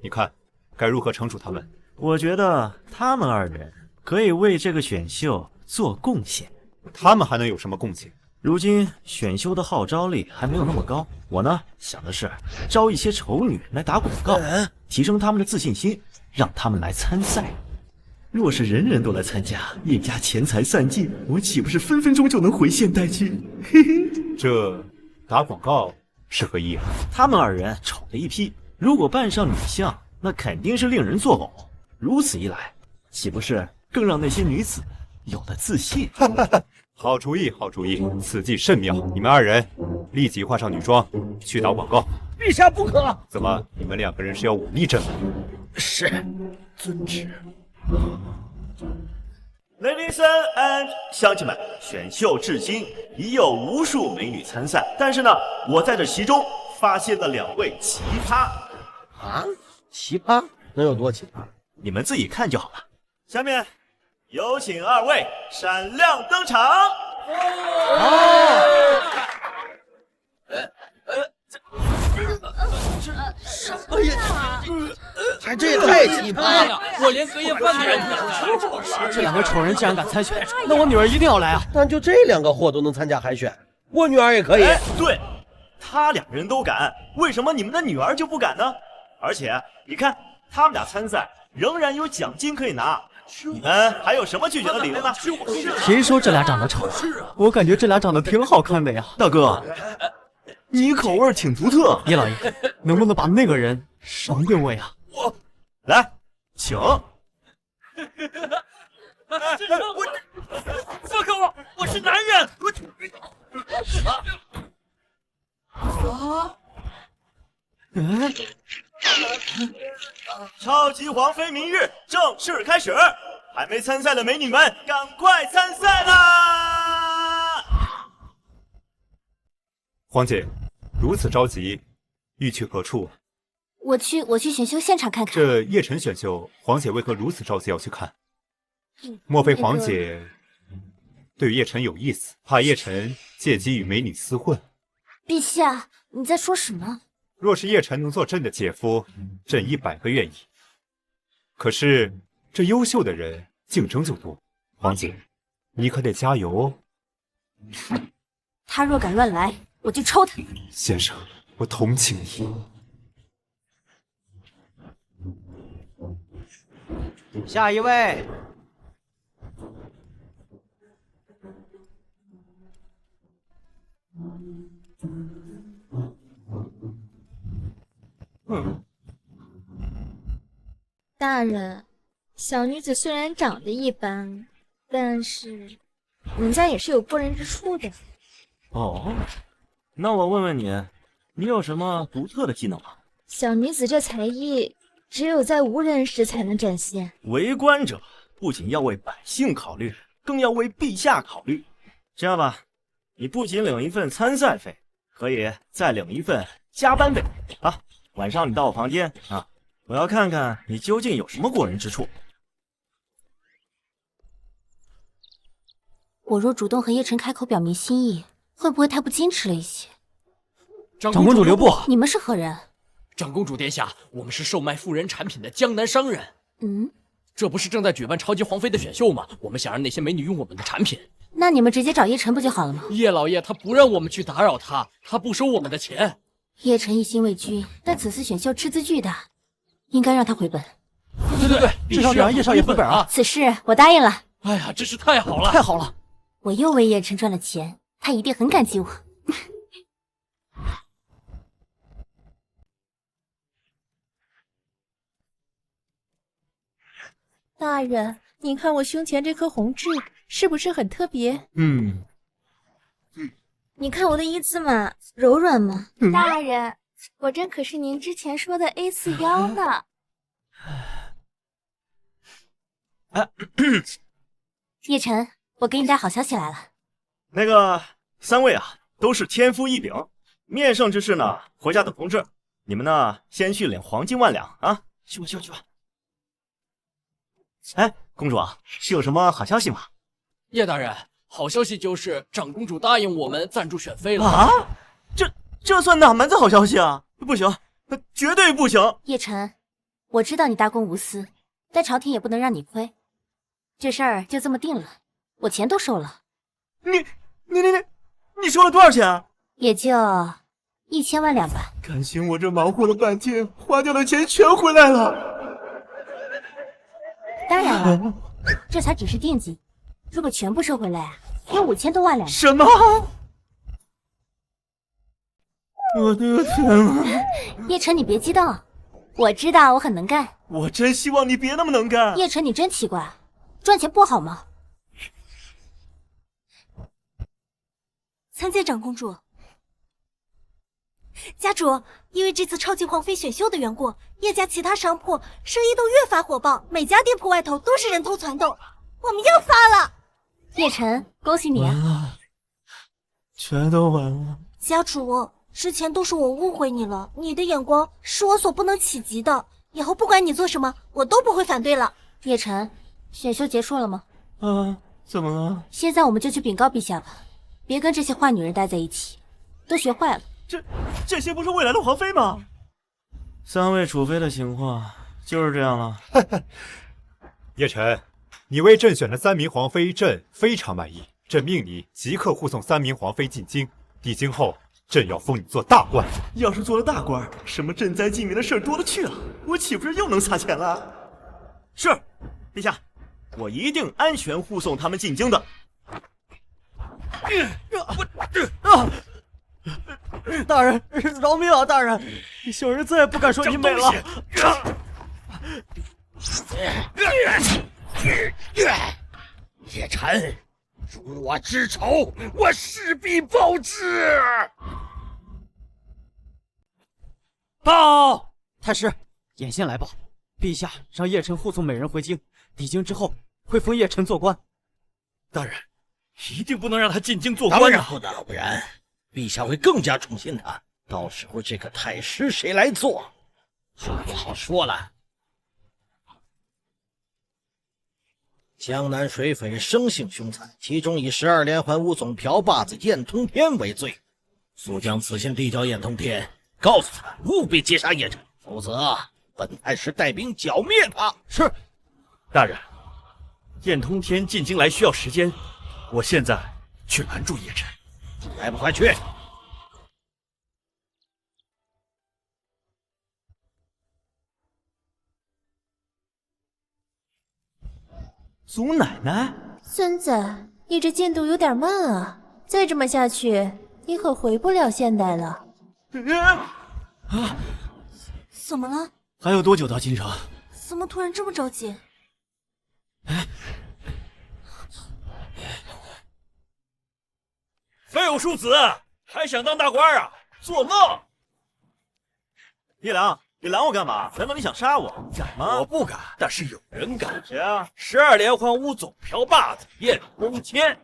你看该如何惩处他们？我觉得他们2人可以为这个选秀做贡献。他们还能有什么贡献？如今选秀的号召力还没有那么高，我呢想的是招一些丑女来打广告，提升他们的自信心，让他们来参赛。若是人人都来参加，叶家钱财散尽，我岂不是分分钟就能回现代去？嘿嘿，这打广告是何意啊？他们2人丑的一批，如果扮上女相，那肯定是令人作呕。如此一来，岂不是更让那些女子有了自信？好主意，好主意，此计甚妙！你们2人立即换上女装去打广告。陛下不可！怎么，你们2个人是要忤逆朕吗？是，遵旨。Ladies and 乡亲们，选秀至今已有无数美女参赛，但是呢，我在这其中发现了2位奇葩。啊？奇葩？能有多奇葩？你们自己看就好了。下面有请2位闪亮登场。这也太奇葩了！我连隔夜饭都忍不了。这2个丑人竟然敢参选，那我女儿一定要来啊！但就这2个货都能参加海选，我女儿也可以。对，他2人都敢，为什么你们的女儿就不敢呢？而且你看，他们俩参赛仍然有奖金可以拿，你们还有什么拒绝的理由呢？谁说这俩长得丑？我感觉这俩长得挺好看的呀。大哥，你口味挺独特。叶老爷，能不能把那个人赏给我呀？来，请。放开我！我是男人！超级皇妃明日正式开始，还没参赛的美女们，赶快参赛啦！皇姐，如此着急，欲去何处？我去选秀现场看看。这叶晨选秀，皇姐为何如此着急要去看？莫非皇姐对叶晨有意思，怕叶晨借机与美女厮混？陛下，你在说什么？若是叶晨能做朕的姐夫，朕100个愿意。可是这优秀的人竞争就多，皇姐，你可得加油哦。他若敢乱来，我就抽他。先生，我同情你。下一位。大人，小女子虽然长得一般，但是人家也是有过人之处的。哦，那我问问你，你有什么独特的技能吗？小女子这才艺只有在无人时才能展现。为官者不仅要为百姓考虑，更要为陛下考虑。这样吧，你不仅领一份参赛费，可以再领一份加班费啊！晚上你到我房间啊，我要看看你究竟有什么过人之处。我若主动和叶晨开口表明心意，会不会太不矜持了一些？长公主留步！你们是何人？长公主殿下，我们是售卖妇人产品的江南商人。这不是正在举办超级皇妃的选秀吗？我们想让那些美女用我们的产品。那你们直接找叶晨不就好了吗？叶老爷他不让我们去打扰他，他不收我们的钱。叶晨一心为君，但此次选秀斥资巨大，应该让他回本。对，至少得让叶少爷回本啊！此事我答应了。哎呀，真是太好了，太好了！我又为叶晨赚了钱，他一定很感激我。大人，您看我胸前这颗红痣是不是很特别？你看我的一字马柔软吗？大人，我这可是您之前说的 A4 腰呢。叶晨，我给你带好消息来了。那个3位啊，都是天赋异禀，面圣之事呢，回家等通知。你们呢，先去领黄金10000两啊！去吧，去吧，去吧。哎，公主啊，是有什么好消息吗？叶大人，好消息就是长公主答应我们赞助选妃了啊！这算哪门子好消息啊？不行，绝对不行！叶晨，我知道你大公无私，但朝廷也不能让你亏。这事儿就这么定了，我钱都收了。你收了多少钱？也就1000万两吧。感情我这忙活了半天，花掉的钱全回来了。当然了，这才只是定金，如果全部收回来啊，有5000多万两。什么？我的天啊！叶晨，你别激动，我知道我很能干。我真希望你别那么能干。叶晨，你真奇怪，赚钱不好吗？参见长公主。家主，因为这次超级皇妃选秀的缘故，叶家其他商铺生意都越发火爆，每家店铺外头都是人头攒动，我们又发了。叶晨，恭喜你啊！完了，全都完了。家主，之前都是我误会你了，你的眼光是我所不能企及的，以后不管你做什么，我都不会反对了。叶晨，选秀结束了吗？怎么了？现在我们就去禀告陛下吧，别跟这些坏女人待在一起，都学坏了。这些不是未来的皇妃吗？3位储妃的情况就是这样了。叶晨，你为朕选的3名皇妃，朕非常满意。朕命你即刻护送3名皇妃进京，帝京后，朕要封你做大官。要是做了大官，什么赈灾济民的事儿多了去了，我岂不是又能撒钱了？是，陛下，我一定安全护送他们进京的。大人，饶命啊！大人，小人再也不敢说你美了。叶晨，辱我之仇，我势必报之。报！太师，眼线来报，陛下让叶晨护送美人回京，抵京之后会封叶晨做官。大人，一定不能让他进京做官啊！当然不能，不然陛下会更加宠信他。到时候这个太师谁来做，就不好说了。江南水匪生性凶残，其中以12连环乌总瓢把子燕通天为罪。速将此信递交燕通天，告诉他务必截杀叶晨，否则本太师带兵剿灭他。是，大人。燕通天进京来需要时间，我现在去拦住叶晨。还不快去！祖奶奶，孙子，你这进度有点慢啊！再这么下去，你可回不了现代了。怎么了？还有多久到京城？怎么突然这么着急？废物庶子，还想当大官啊？做梦！叶良，你拦我干嘛？难道你想杀我？敢吗？我不敢，但是有人敢。谁啊？12连环巫总瓢把子燕通天。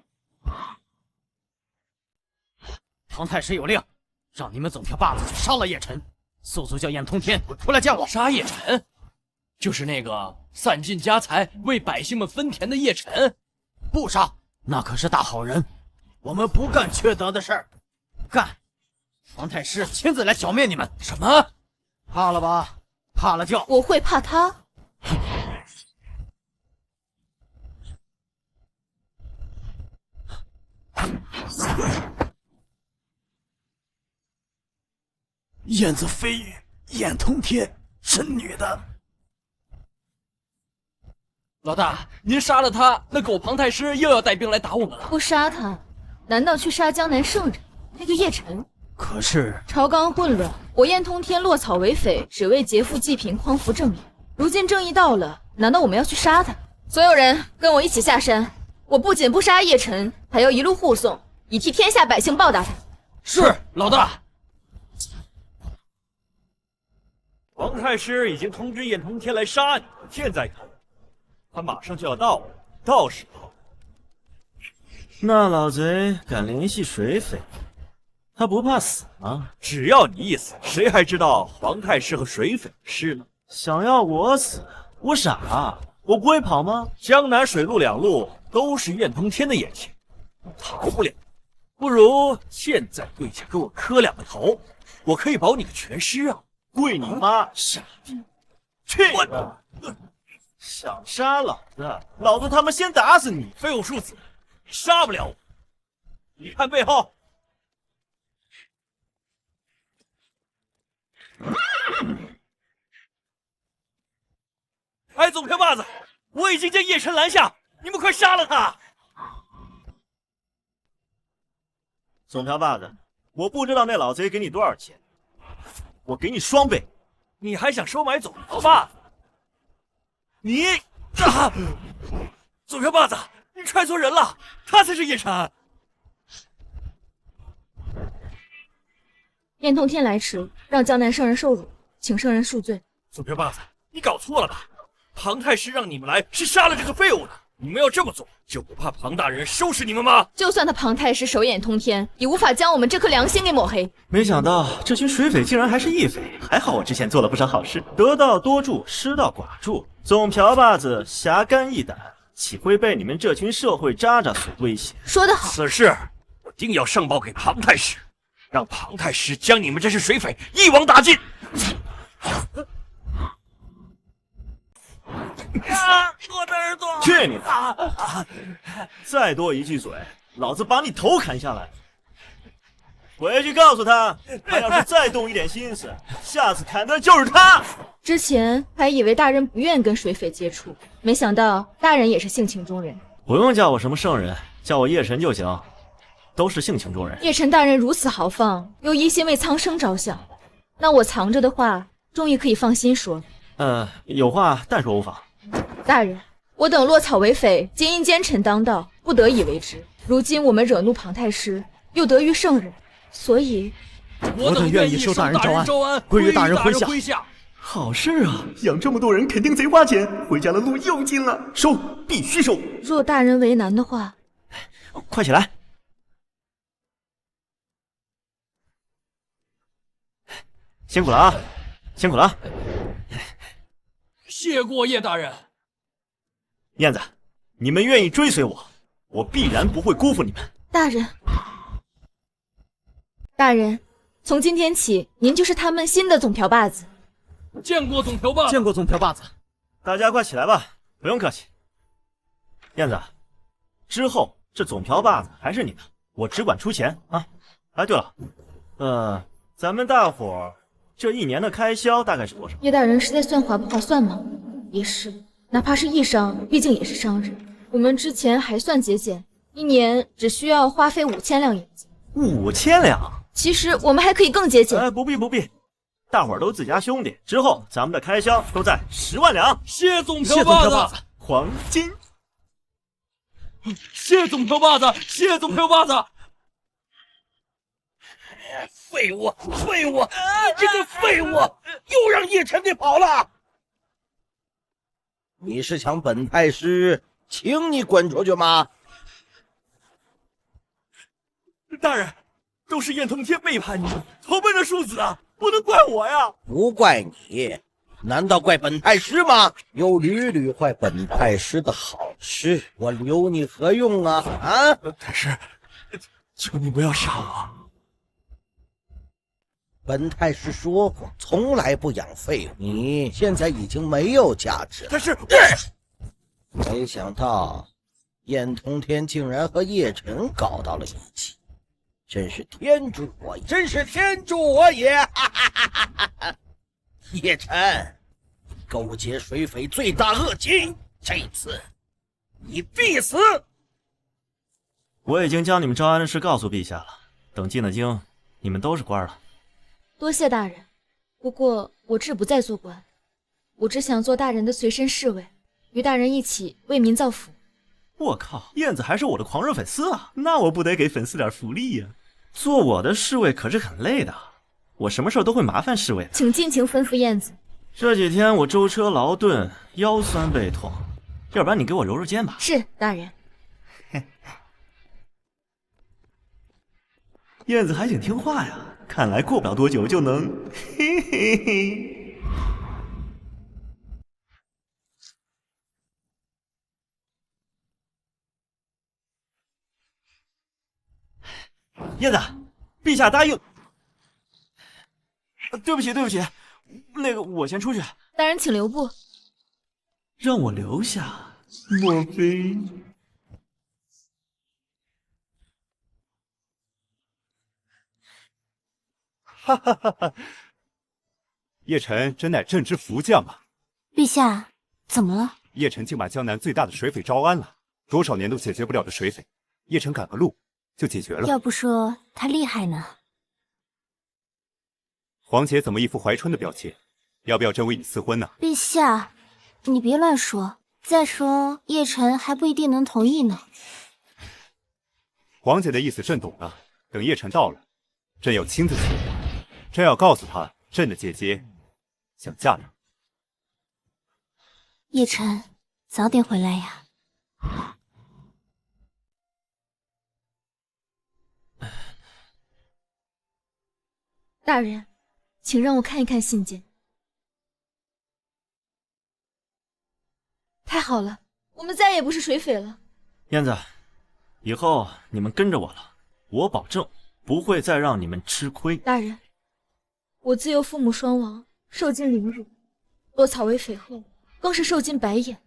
唐太师有令，让你们总瓢把子去杀了叶辰，速速叫燕通天滚出来见我。杀叶辰，就是那个散尽家财为百姓们分田的叶辰。不杀，那可是大好人，我们不干缺德的事儿。干！唐太师亲自来剿灭你们。什么？怕了吧？怕了就……我会怕他？燕子飞羽，燕通天，是女的。老大，您杀了他，那狗庞太师又要带兵来打我们了。不杀他，难道去杀江南圣人那个叶辰？可是朝纲混乱，我燕通天落草为匪，只为劫富济贫，匡扶正义。如今正义到了，难道我们要去杀他？所有人跟我一起下山，我不仅不杀叶辰，还要一路护送，以替天下百姓报答他。是，老大。王太师已经通知燕通天来杀你，现在看，他马上就要到了，到时候，那老贼敢联系水匪，他不怕死吗？只要你一死，谁还知道皇太师和水匪的事呢？想要我死，我傻啊？我不会跑吗？江南水陆两路都是燕通天的眼线，逃不了。不如现在跪下给我磕2个头，我可以保你个全尸啊！跪你妈！傻逼！去！我想杀老子，老子他妈先打死你！非我庶子，杀不了我。你看背后。哎，总瓢把子，我已经将叶辰拦下，你们快杀了他！总瓢把子，我不知道那老贼给你多少钱，我给你双倍。你还想收买总瓢把子？你啊！总瓢把子，你踹错人了，他才是叶辰。燕通天来迟，让江南圣人受辱，请圣人恕罪。总瓢把子，你搞错了吧？庞太师让你们来是杀了这个废物的，你们要这么做，就不怕庞大人收拾你们吗？就算他庞太师手眼通天，也无法将我们这颗良心给抹黑。没想到这群水匪竟然还是义匪，还好我之前做了不少好事，得道多助，失道寡助。总瓢把子侠肝义胆，岂会被你们这群社会渣渣所威胁？说得好，此事我定要上报给庞太师，让庞太师将你们这些水匪一网打尽。啊！我的耳朵！去你的！再多一句嘴，老子把你头砍下来！回去告诉他，他要是再动一点心思，下次砍的就是他。之前还以为大人不愿跟水匪接触，没想到大人也是性情中人。不用叫我什么圣人，叫我叶辰就行，都是性情中人。叶辰大人如此豪放，又一心为苍生着想，那我藏着的话，终于可以放心说。有话但说无妨。大人，我等落草为匪，皆因奸臣当道，不得已为之。如今我们惹怒庞太师，又得于圣人，所以我等愿意受大人招安，归于大人麾下。好事啊！养这么多人肯定贼花钱，回家的路又近了。收，必须收。若大人为难的话，快起来！辛苦了啊，辛苦了。谢过叶大人。燕子，你们愿意追随我，我必然不会辜负你们。大人，大人，从今天起，您就是他们新的总瓢把子。见过总瓢把子，见过总瓢把子。大家快起来吧，不用客气。燕子，之后这总瓢把子还是你的，我只管出钱啊。哎，对了，咱们大伙儿这一年的开销大概是多少？叶大人实在算划不划算吗？也是，哪怕是义商，毕竟也是商人。我们之前还算节俭，一年只需要花费5000两银子。5000两？其实我们还可以更节俭。不必，大伙儿都自家兄弟，之后咱们的开销都在10万两。谢总瓢把子，黄金。谢总瓢把子，谢总瓢把子。废物！废物！你这个废物！又让叶晨给跑了！你是想本太师请你滚出去吗？大人，都是燕通天背叛你，投奔了庶子啊，不能怪我呀！不怪你，难道怪本太师吗？又屡屡坏本太师的好事，我留你何用啊？啊！太师，求你不要杀我。本太师说过，从来不养废物。你现在已经没有价值了。但是，没想到燕通天竟然和叶晨搞到了一起，真是天助我也！真是天助我也！叶晨，勾结水匪，罪大恶极，这次你必死！我已经将你们招安的事告诉陛下了，等进了京，你们都是官了。多谢大人，不过我志不在做官，我只想做大人的随身侍卫，与大人一起为民造福。我靠，燕子还是我的狂热粉丝啊，那我不得给粉丝点福利呀？做我的侍卫可是很累的，我什么事都会麻烦侍卫的。请尽情吩咐燕子。这几天我舟车劳顿，腰酸背痛，要不然你给我揉揉肩吧。是，大人。燕子还挺听话呀，看来过不了多久就能嘿嘿嘿。燕子，陛下答应。对不起，对不起，那个我先出去。大人请留步。让我留下？莫非？哈哈哈哈！叶晨真乃朕之福将啊！陛下，怎么了？叶晨竟把江南最大的水匪招安了，多少年都解决不了的水匪，叶晨赶个路就解决了。要不说他厉害呢？皇姐怎么一副怀春的表情？要不要朕为你赐婚呢？陛下，你别乱说。再说叶晨还不一定能同意呢。皇姐的意思朕懂了，等叶晨到了，朕要亲自去。朕要告诉他，朕的姐姐想嫁他。叶晨，早点回来呀。大人，请让我看一看信件。太好了，我们再也不是水匪了。燕子，以后你们跟着我了，我保证不会再让你们吃亏。大人，我自幼父母双亡，受尽凌辱，落草为匪后，更是受尽白眼。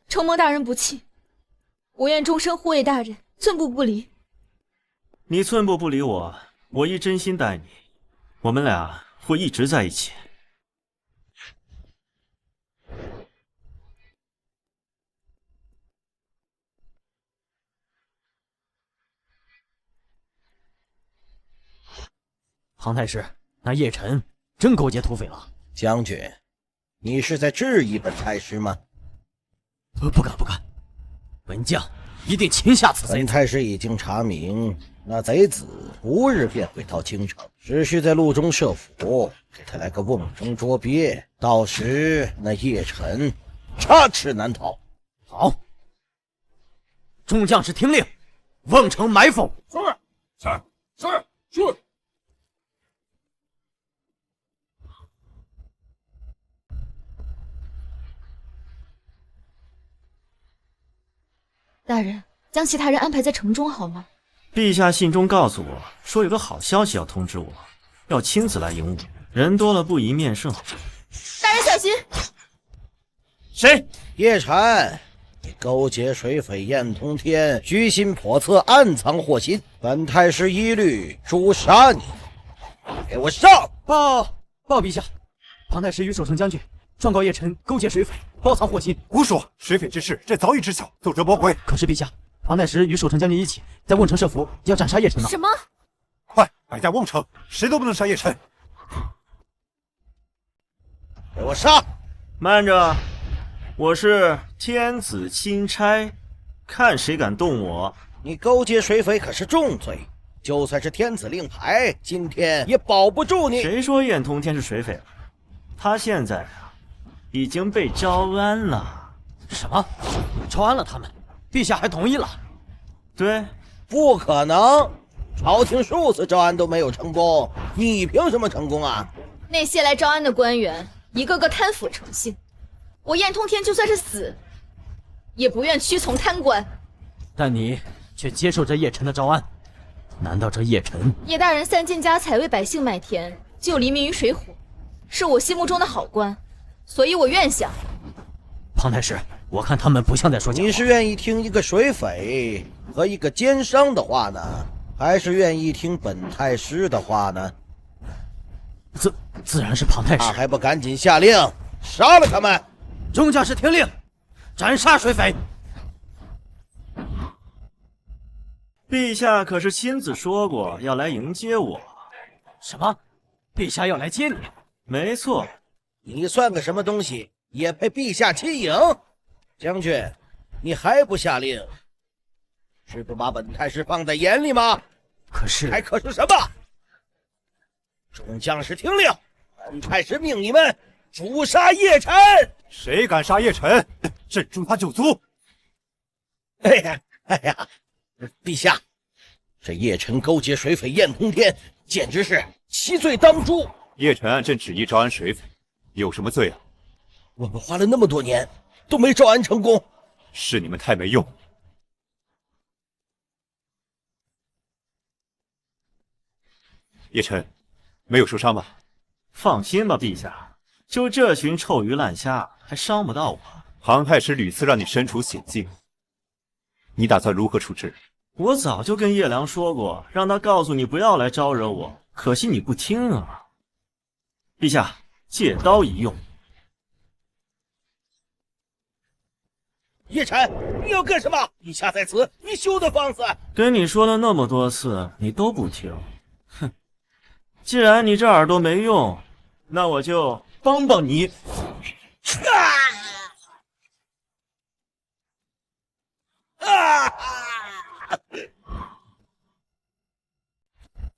承蒙大人不弃，我愿终身护卫大人，寸步不离。你寸步不离我，我一真心待你，我们俩会一直在一起。庞太师，那叶晨真勾结土匪了？将军，你是在质疑本太师吗？不敢不敢，本将一定擒下此贼。本太师已经查明，那贼子不日便会到京城，只需在路中设伏，给他来个瓮中捉鳖，到时那叶晨插翅难逃。好，众将士听令，瓮城埋伏。是。大人，将其他人安排在城中好吗？陛下信中告诉我说有个好消息要通知我，要亲自来迎我。人多了不宜面圣。大人小心！谁？叶晨，你勾结水匪燕通天，居心叵测，暗藏祸心，本太师一律诛杀你！给我上！报陛下，庞太师与守城将军状告叶晨勾结水匪，包藏祸心。胡说！水匪之事，朕早已知晓，奏折魔鬼。可是陛下，庞太师与守城将军一起在瓮城设伏，要斩杀叶晨呢。什么？快摆下瓮城，谁都不能杀叶晨！给我上！慢着，我是天子钦差，看谁敢动我！你勾结水匪可是重罪，就算是天子令牌，今天也保不住你。谁说燕通天是水匪了？他现在啊，已经被招安了。什么？招安了他们？陛下还同意了？对，不可能！朝廷数次招安都没有成功，你凭什么成功啊？那些来招安的官员，一个个贪腐成性，我燕通天就算是死，也不愿屈从贪官。但你却接受这叶晨的招安，难道这叶晨？叶大人散尽家财为百姓买田，救黎民于水火，是我心目中的好官，所以我愿想。庞太师，我看他们不像在说假话。你是愿意听一个水匪和一个奸商的话呢，还是愿意听本太师的话呢？自然是庞太师。他还不赶紧下令杀了他们！众将士听令，斩杀水匪！陛下可是亲自说过要来迎接我。什么？陛下要来接你？没错。你算个什么东西，也配陛下亲迎？将军，你还不下令？是不把本太师放在眼里吗？可是什么？众将士听令，本太师命你们诛杀叶晨！谁敢杀叶晨，朕诛他九族！哎呀，陛下，这叶晨勾结水匪燕通天，简直是其罪当诛。叶晨按朕旨意招安水匪，有什么罪啊？我们花了那么多年，都没招安成功，是你们太没用。叶晨，没有受伤吧？放心吧，陛下，就这群臭鱼烂虾，还伤不到我。庞太师屡次让你身处险境，你打算如何处置？我早就跟叶良说过，让他告诉你不要来招惹我，可惜你不听啊。陛下，借刀一用。叶晨，你要干什么？陛下在此，你休得放肆！跟你说了那么多次，你都不听。哼，既然你这耳朵没用，那我就帮帮你。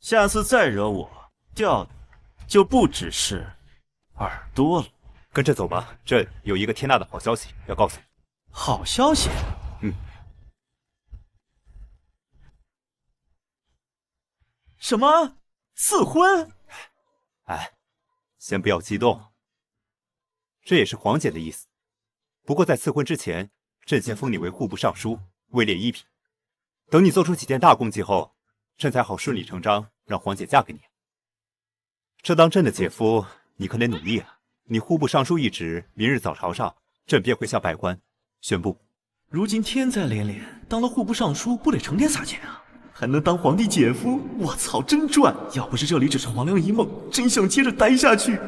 下次再惹我，掉的就不只是耳朵了。跟着走吧，朕有一个天大的好消息要告诉你。好消息？什么？赐婚？哎，先不要激动，这也是皇姐的意思。不过在赐婚之前，朕先封你为户部尚书，位列一品。等你做出几件大功绩后，朕才好顺理成章让皇姐嫁给你。这当朕的姐夫，你可得努力啊！你户部尚书一职，明日早朝上，朕便会向百官宣布。如今天灾连连，当了户部尚书，不得成天撒钱啊？还能当皇帝姐夫，我操，真赚！要不是这里只是黄粱一梦，真想接着待下去。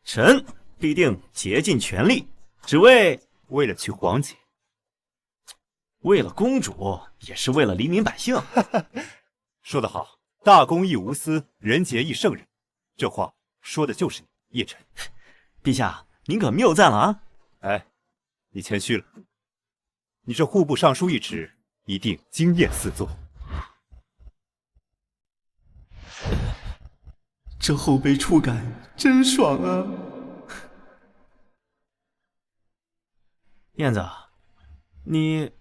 臣必定竭尽全力，只为了娶皇姐，为了公主，也是为了黎民百姓。说得好，大公亦无私，人杰亦圣人。这话说的就是你，叶晨。陛下，您可谬赞了啊！哎，你谦虚了。你这户部尚书一职，一定惊艳四座。这后背触感真爽啊！燕子，你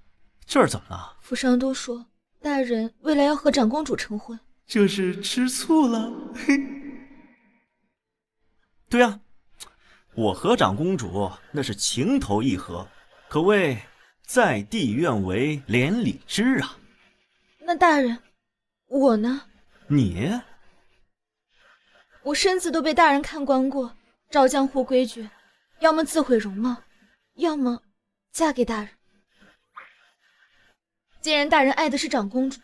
这儿怎么了？府上都说大人未来要和长公主成婚，这是吃醋了？嘿，对啊，我和长公主那是情投意合，可谓在地愿为连理枝啊。那大人，我呢？你？我身子都被大人看光过，照江湖规矩，要么自毁容貌，要么嫁给大人。既然大人爱的是长公主，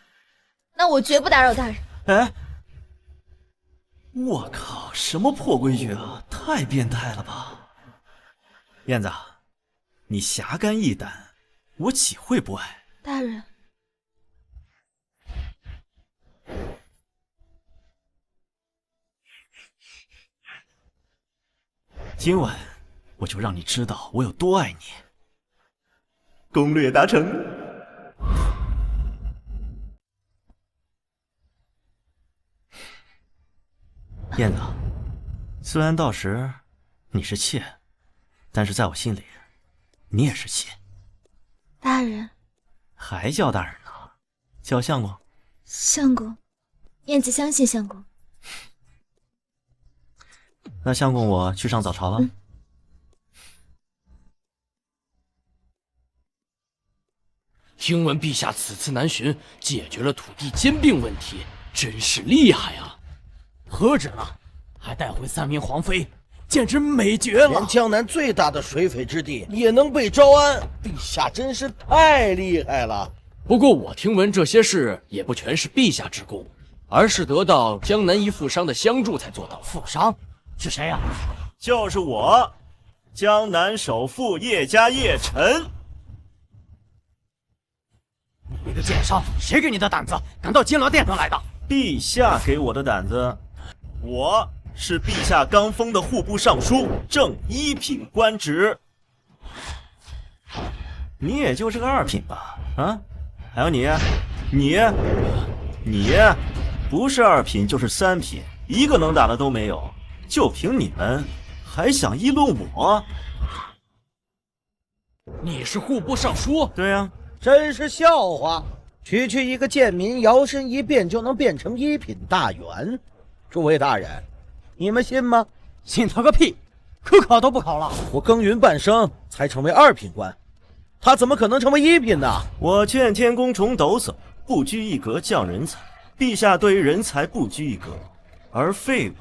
那我绝不打扰大人。哎，我靠，什么破规矩啊，太变态了吧！燕子，你侠肝义胆，我岂会不爱？大人，今晚我就让你知道我有多爱你。攻略达成。燕子，虽然到时你是妾，但是在我心里，你也是妾。大人，还叫大人呢？叫相公。相公，燕子相信相公。那相公，我去上早朝了。听闻陛下此次南巡解决了土地兼并问题，真是厉害啊！何止呢，还带回3名皇妃，简直美绝了！连江南最大的水匪之地也能被招安，陛下真是太厉害了。不过我听闻这些事也不全是陛下之功，而是得到江南一富商的相助才做到。富商是谁呀？就是我，江南首富叶家叶晨。你个奸商，谁给你的胆子，敢到金銮殿上来的？陛下给我的胆子，我是陛下刚封的户部尚书，正1品官职。你也就是个2品吧？啊？还有你不是2品就是3品，一个能打的都没有。就凭你们，还想议论我？你是户部尚书？对呀。真是笑话！区区一个贱民，摇身一变就能变成1品大员。诸位大人，你们信吗？信他个屁！可考都不考了。我耕耘半生才成为2品官，他怎么可能成为1品呢？我劝天公重抖擞，不拘一格降人才。陛下对于人才不拘一格，而废物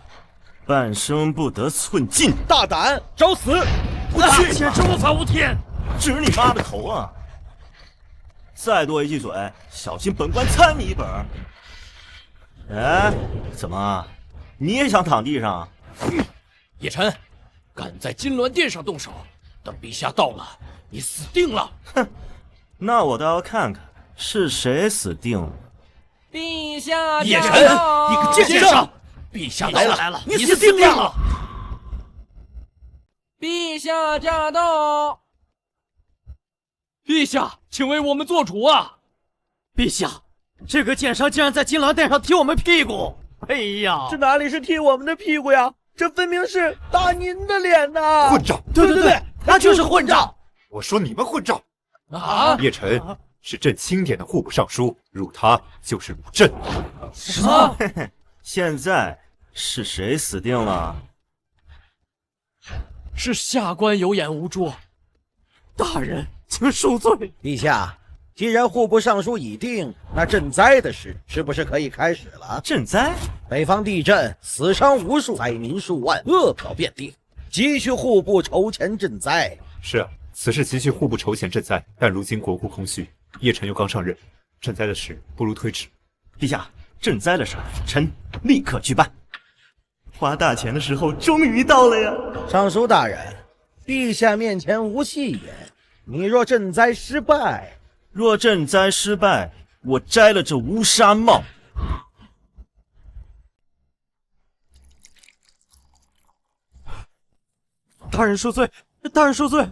半生不得寸进。大胆，找死！我去，简直无法无天！指你妈的头啊！再多一句嘴，小心本官参你一本。哎，怎么，你也想躺地上？叶晨，敢在金銮殿上动手，等陛下到了，你死定了！哼，那我倒要看看是谁死定了。陛下，叶晨，你个奸商！陛下来了，你死定了！陛下驾到！陛下，请为我们做主啊！陛下，这个奸商竟然在金銮殿上踢我们屁股！哎呀，这哪里是踢我们的屁股呀？这分明是打您的脸呐！混账！对，他就是混账！我说你们混账！啊！叶晨是朕钦点的户部尚书，入他就是入朕。什么？现在是谁死定了？是下官有眼无珠。大人，请恕罪。陛下，既然户部尚书已定，那赈灾的事是不是可以开始了？赈灾？北方地震，死伤无数，灾民数万，饿殍遍地，急需户部筹钱赈灾。是啊，此事急需户部筹钱赈灾，但如今国库空虚，叶晨又刚上任，赈灾的事不如推迟。陛下，赈灾的事臣立刻去办。花大钱的时候终于到了呀！尚书大人，陛下面前无戏言。你若赈灾失败，我摘了这乌纱帽。大人恕罪，大人恕罪。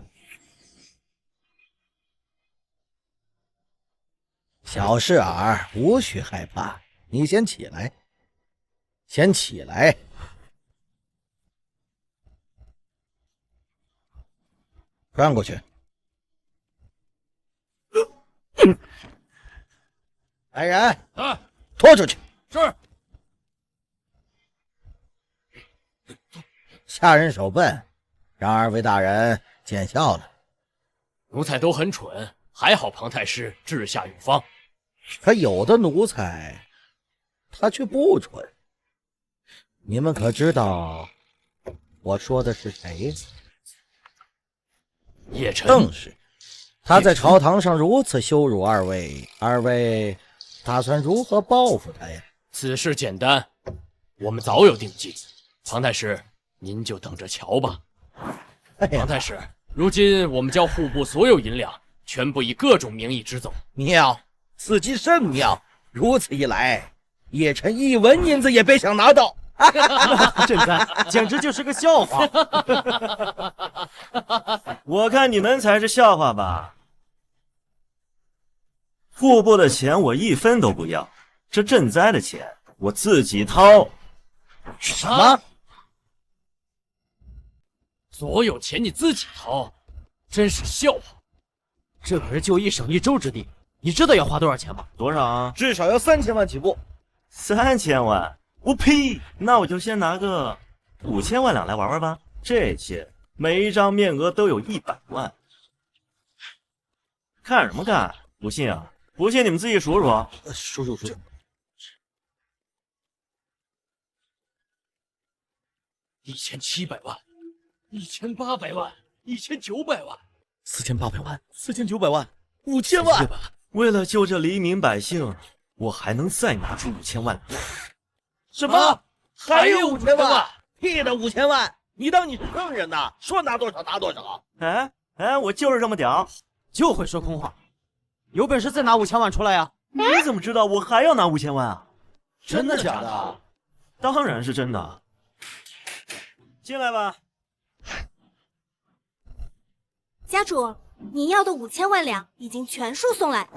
小事儿，无需害怕。你先起来，先起来。转过去。来人，啊，拖出去。是。下人手笨，让2位大人见笑了。奴才都很蠢，还好庞太师治下有方。可有的奴才，他却不蠢。你们可知道我说的是谁？叶晨。正是。他在朝堂上如此羞辱2位，2位打算如何报复他呀？此事简单，我们早有定计。庞太师，您就等着瞧吧。庞太师，如今我们将户部所有银两全部以各种名义支走。妙，此计甚妙。如此一来，叶晨1文银子也别想拿到。赈灾简直就是个笑话。我看你们才是笑话吧。户部的钱我1分都不要，这赈灾的钱我自己掏。什么？所有钱你自己掏，真是笑话。这可是就1省1州之地，你知道要花多少钱吗？多少啊？至少要3000万起步。3000万？我呸！那我就先拿个5000万两来玩玩吧。这些每一张面额都有100万。看什么看？不信啊？不信你们自己数数。数。1700万，1800万，1900万，4800万，4900万，5000万。为了救这黎民百姓，我还能再拿出5000万。什么？还有5000万？屁的5000万！你当你是圣人呐？说拿多少拿多少。哎，我就是这么屌，就会说空话。有本事再拿5000万出来呀！你怎么知道我还要拿5000万啊？真的假的？当然是真的。进来吧。家主，您要的5000万两已经全数送来。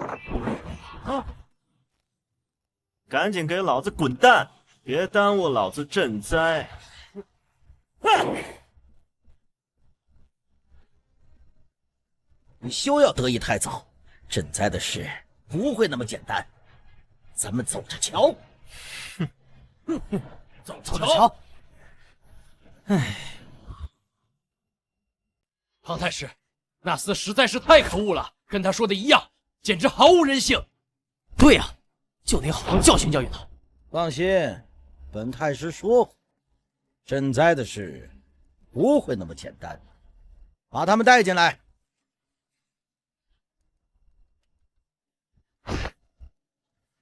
赶紧给老子滚蛋！别耽误老子赈灾。你休要得意太早，赈灾的事不会那么简单。咱们走着瞧。走着瞧。唉，庞太师，那厮实在是太可恶了，跟他说的一样，简直毫无人性。对呀，就得好好教训教训他。放心，本太师说过，赈灾的事不会那么简单。把他们带进来。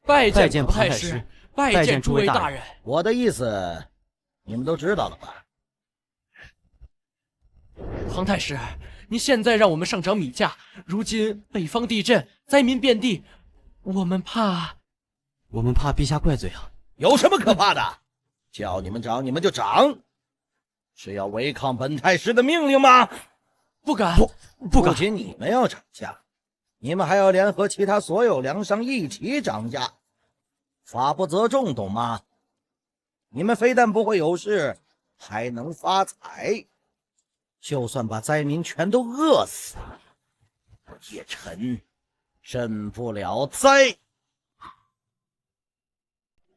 拜见庞太师，拜见诸位大人。我的意思，你们都知道了吧？庞太师，您现在让我们上涨米价，如今北方地震，灾民遍地，我们怕陛下怪罪啊！有什么可怕的？叫你们涨，你们就涨，是要违抗本太师的命令吗？不敢，不敢！不仅你们要涨价，你们还要联合其他所有粮商一起涨价，法不责众，懂吗？你们非但不会有事，还能发财。就算把灾民全都饿死，叶辰赈不了灾。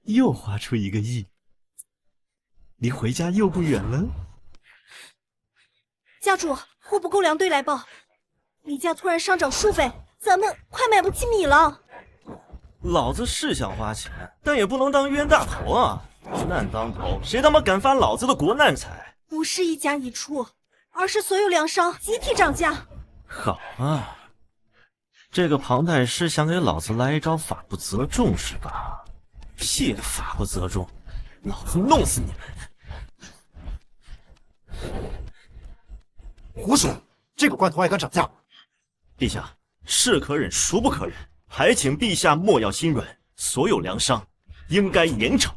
又花出1个亿，离回家又不远了。家主，户部购粮队来报，米价突然上涨数倍，咱们快买不起米了。老子是想花钱，但也不能当冤大头啊！国难当头，谁他妈敢发老子的国难财？不是一家一处，而是所有粮商集体涨价。好啊，这个庞太师想给老子来一招法不责众是吧？屁法不责众，老子弄死你们！胡说！这个罐头还敢涨价？陛下，是可忍，孰不可忍？还请陛下莫要心软，所有粮商应该严惩。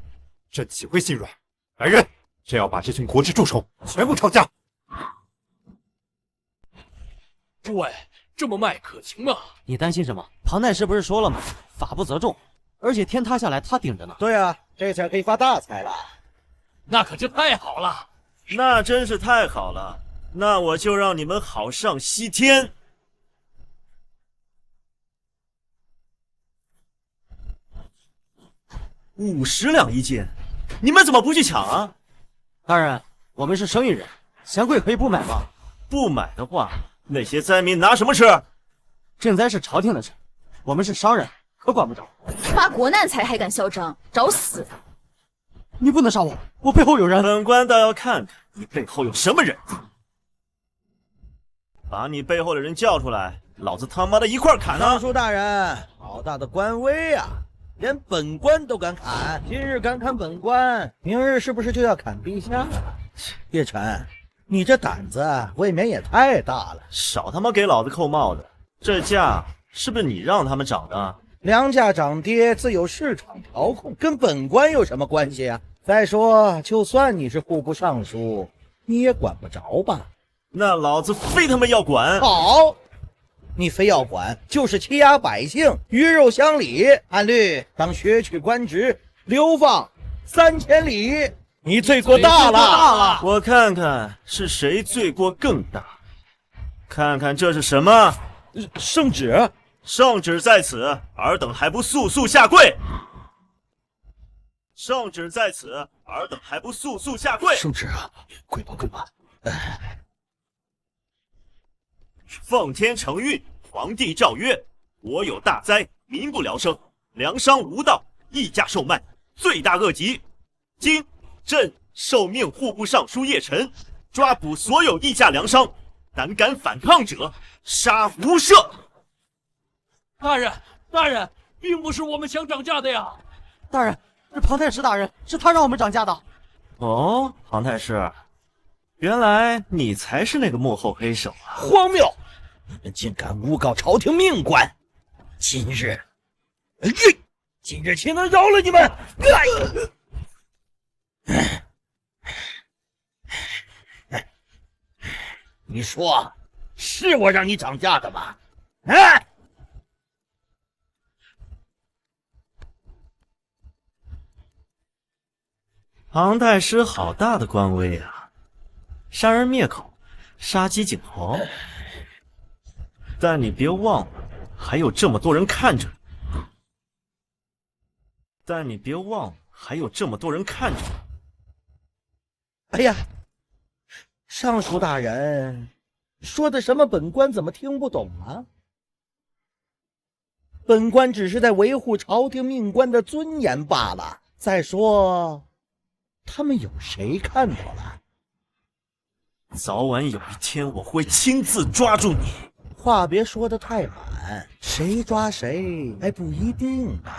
朕岂会心软？来人，朕要把这群国之蛀虫全部抄家！诸位，这么卖可行吗？你担心什么？庞太师不是说了吗？法不责众，而且天塌下来他顶着呢。对啊，这下可以发大财了。那可就太好了，那真是太好了。那我就让你们好上西天。50两一斤，你们怎么不去抢啊？大人，我们是生意人，嫌贵可以不买吗？不买的话，那些灾民拿什么吃？赈灾是朝廷的事，我们是商人，可管不着。发国难财还敢嚣张，找死！你不能杀我，我背后有人。本官倒要看看你背后有什么人。把你背后的人叫出来，老子他妈的一块砍啊！尚书大人，好大的官威啊！连本官都敢砍，今日敢砍本官，明日是不是就要砍陛下？叶辰，你这胆子未免也太大了！少他妈给老子扣帽子！这价是不是你让他们涨的？粮价涨跌自有市场调控，跟本官有什么关系啊？再说，就算你是户部尚书，你也管不着吧？那老子非他妈要管！好，你非要管，就是欺压百姓，鱼肉乡里，按律当削去官职，流放3000里。你罪过大了！我看看是谁罪过更大。看看这是什么？圣旨！圣旨在此，尔等还不速速下跪！圣旨在此，尔等还不速速下跪！圣旨啊，跪吧跪吧！奉天承运，皇帝诏曰：国有大灾，民不聊生，粮商无道，溢价售卖，罪大恶极。今朕受命户部尚书叶晨抓捕所有溢价粮商，胆敢反抗者，杀无赦。大人，大人，并不是我们想涨价的呀！大人，是庞太师大人，是他让我们涨价的。哦，庞太师，原来你才是那个幕后黑手啊！荒谬！你们竟敢诬告朝廷命官！今日岂能饶了你们！你说，是我让你涨价的吗？庞太师好大的官威啊！杀人灭口，杀鸡儆猴。但你别忘了，还有这么多人看着你。哎呀，尚书大人说的什么？本官怎么听不懂啊？本官只是在维护朝廷命官的尊严罢了。再说，他们有谁看到了？早晚有一天我会亲自抓住你。话别说得太满，谁抓谁还不一定呢。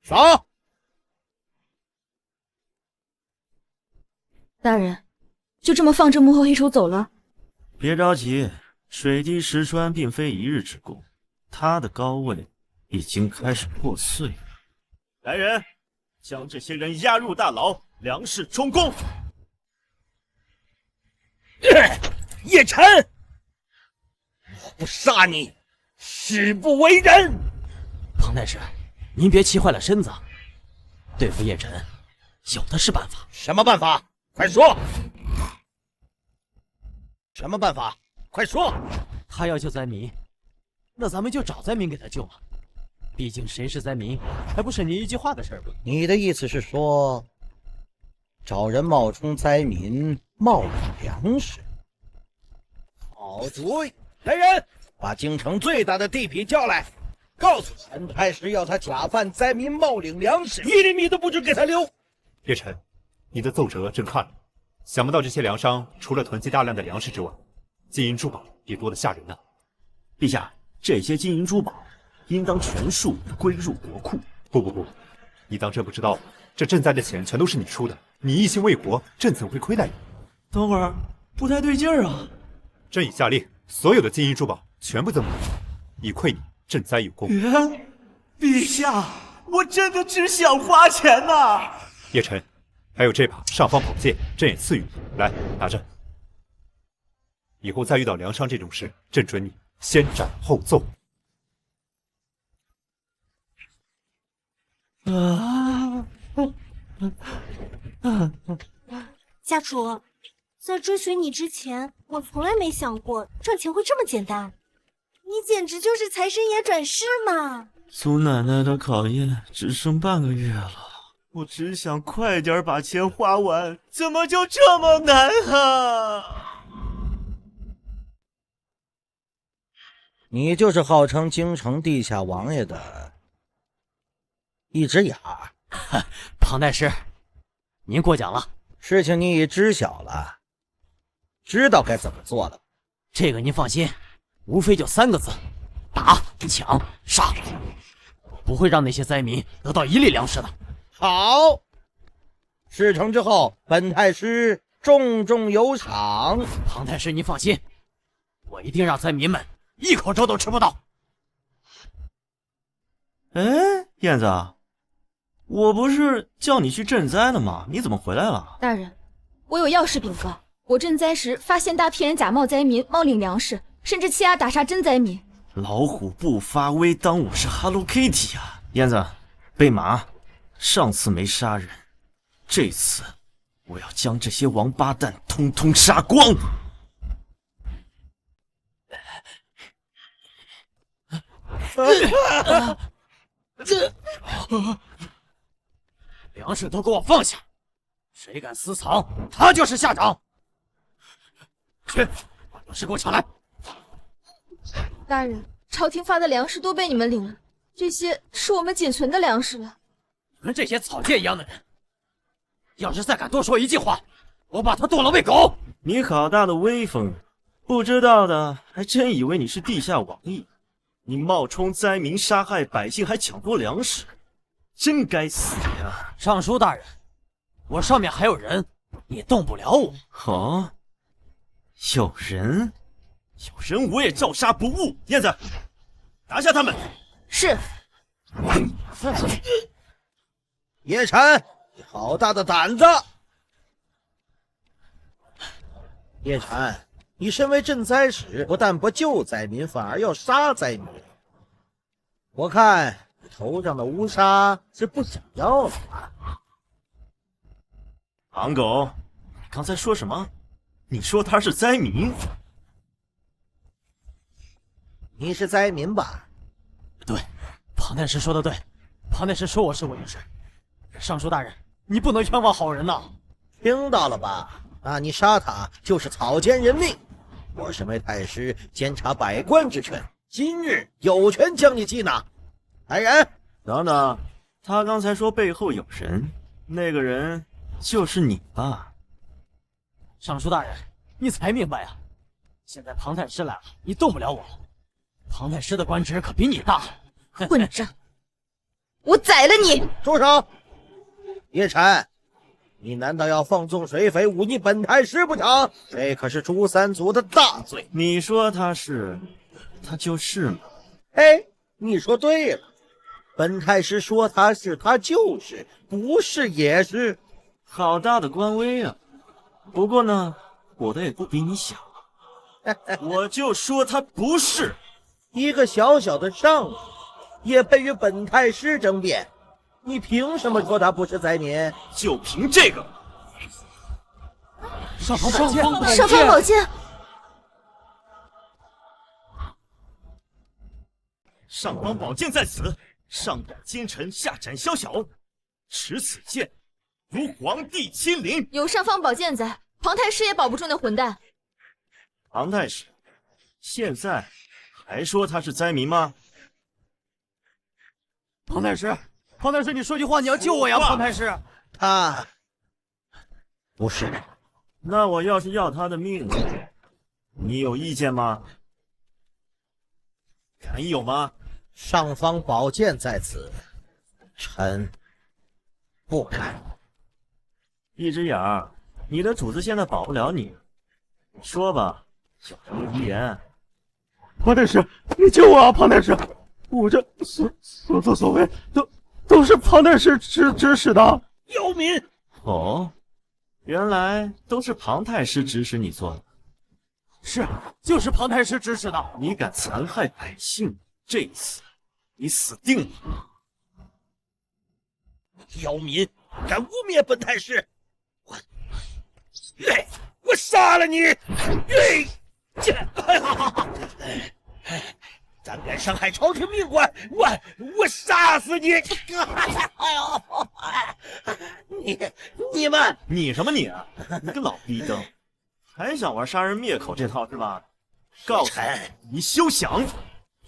走。大人，就这么放这幕后黑手走了？别着急，水滴石穿并非一日之功，他的高位已经开始破碎了。来人，将这些人押入大牢，粮食充公。叶晨，我不杀你，誓不为人。庞太师，您别气坏了身子，对付叶晨，有的是办法。什么办法？快说！什么办法？快说！他要救灾民，那咱们就找灾民给他救嘛。毕竟谁是灾民，还不是你一句话的事儿吗？你的意思是说，找人冒充灾民，冒领粮食？好主意！来人，把京城最大的地痞叫来，告诉陈太师，要他假扮灾民冒领粮食，1厘米都不准给他留。叶晨，你的奏折朕看了，想不到这些粮商除了囤积大量的粮食之外，金银珠宝也多得吓人呢。陛下，这些金银珠宝应当全数归入国库。不，你当朕不知道？这赈灾的钱全都是你出的，你一心为国，朕怎会亏待你？等会儿，不太对劲儿啊！朕已下令，所有的金银珠宝全部增补，以馈你赈灾有功。陛下，我真的只想花钱呐！叶晨，还有这把尚方宝剑，朕也赐予你，来拿着。以后再遇到粮商这种事，朕准你先斩后奏。家主，在追寻你之前，我从来没想过赚钱会这么简单。你简直就是财神爷转世嘛！苏奶奶的考验只剩半个月了，我只想快点把钱花完，怎么就这么难啊？你就是号称京城地下王爷的一只眼儿。庞太师，您过奖了。事情你已知晓了，知道该怎么做了。这个您放心，无非就3个字：打、抢、杀，不会让那些灾民得到1粒粮食的。好，事成之后，本太师重重有赏。庞太师您放心，我一定让灾民们一口粥都吃不到。哎，燕子，我不是叫你去赈灾的吗？你怎么回来了？大人，我有要事禀告。我赈灾时发现大批人假冒灾民，冒领粮食，甚至欺压打杀真灾民。老虎不发威，当我是 Hello Kitty 啊！燕子，备马，上次没杀人，这次我要将这些王八蛋通通杀光！粮食都给我放下！谁敢私藏，他就是下场。去，把粮食给我抢来！大人，朝廷发的粮食都被你们领了，这些是我们仅存的粮食了。你们这些草芥一样的人，要是再敢多说一句话，我把他剁了喂狗！你好大的威风，不知道的还真以为你是地下王爷。你冒充灾民，杀害百姓，还抢夺粮食，真该死呀！尚书大人，我上面还有人，你动不了我。哦，有人，我也照杀不误。燕子，拿下他们！是。叶禅，你好大的胆子！叶禅，你身为赈灾使，不但不救灾民，反而要杀灾民。我看你头上的乌纱是不想要了吧？庞狗，你刚才说什么？你说他是灾民？你是灾民吧？对，庞太师说的对，庞太师说我是伪士。尚书大人，你不能冤枉好人呐！听到了吧？那你杀他就是草菅人命。我身为太师，监察百官之权，今日有权将你缉拿。来人，等等，他刚才说背后有人，那个人就是你吧？尚书大人，你才明白啊！现在庞太师来了，你动不了我。庞太师的官职可比你大。混账！我宰了你！住手！叶禅，你难道要放纵水匪忤逆本太师不成？这可是诛三族的大罪。你说他是，他就是吗？哎，你说对了，本太师说他是，他就是，不是也是。好大的官威啊！不过呢，我的也不比你小。我就说他不是。一个小小的上司，也配与本太师争辩？你凭什么说他不是灾民？就凭这个！上方宝剑，上方宝剑，上方宝剑在此，上斩奸臣，下斩宵小。持此剑，如皇帝亲临。有上方宝剑在，庞太师也保不住那混蛋。庞太师，现在还说他是灾民吗？庞太师，庞太师，你说句话，你要救我呀！庞太师，他不是。那我要是要他的命，你有意见吗？敢有吗？上方宝剑在此，臣不敢。一只眼儿，你的主子现在保不了你，说吧，有什么遗言？庞太师，你救我啊！庞太师，我这所作所为都是庞太师指使的。刁民！哦，原来都是庞太师指使你做的。是，就是庞太师指使的。你敢残害百姓，这一次你死定了！刁民，敢污蔑本太师，我杀了你！胆敢伤害朝廷命官，我杀死你！你们，你什么你啊？你个老逼灯，还想玩杀人灭口这套是吧？告诉你休想！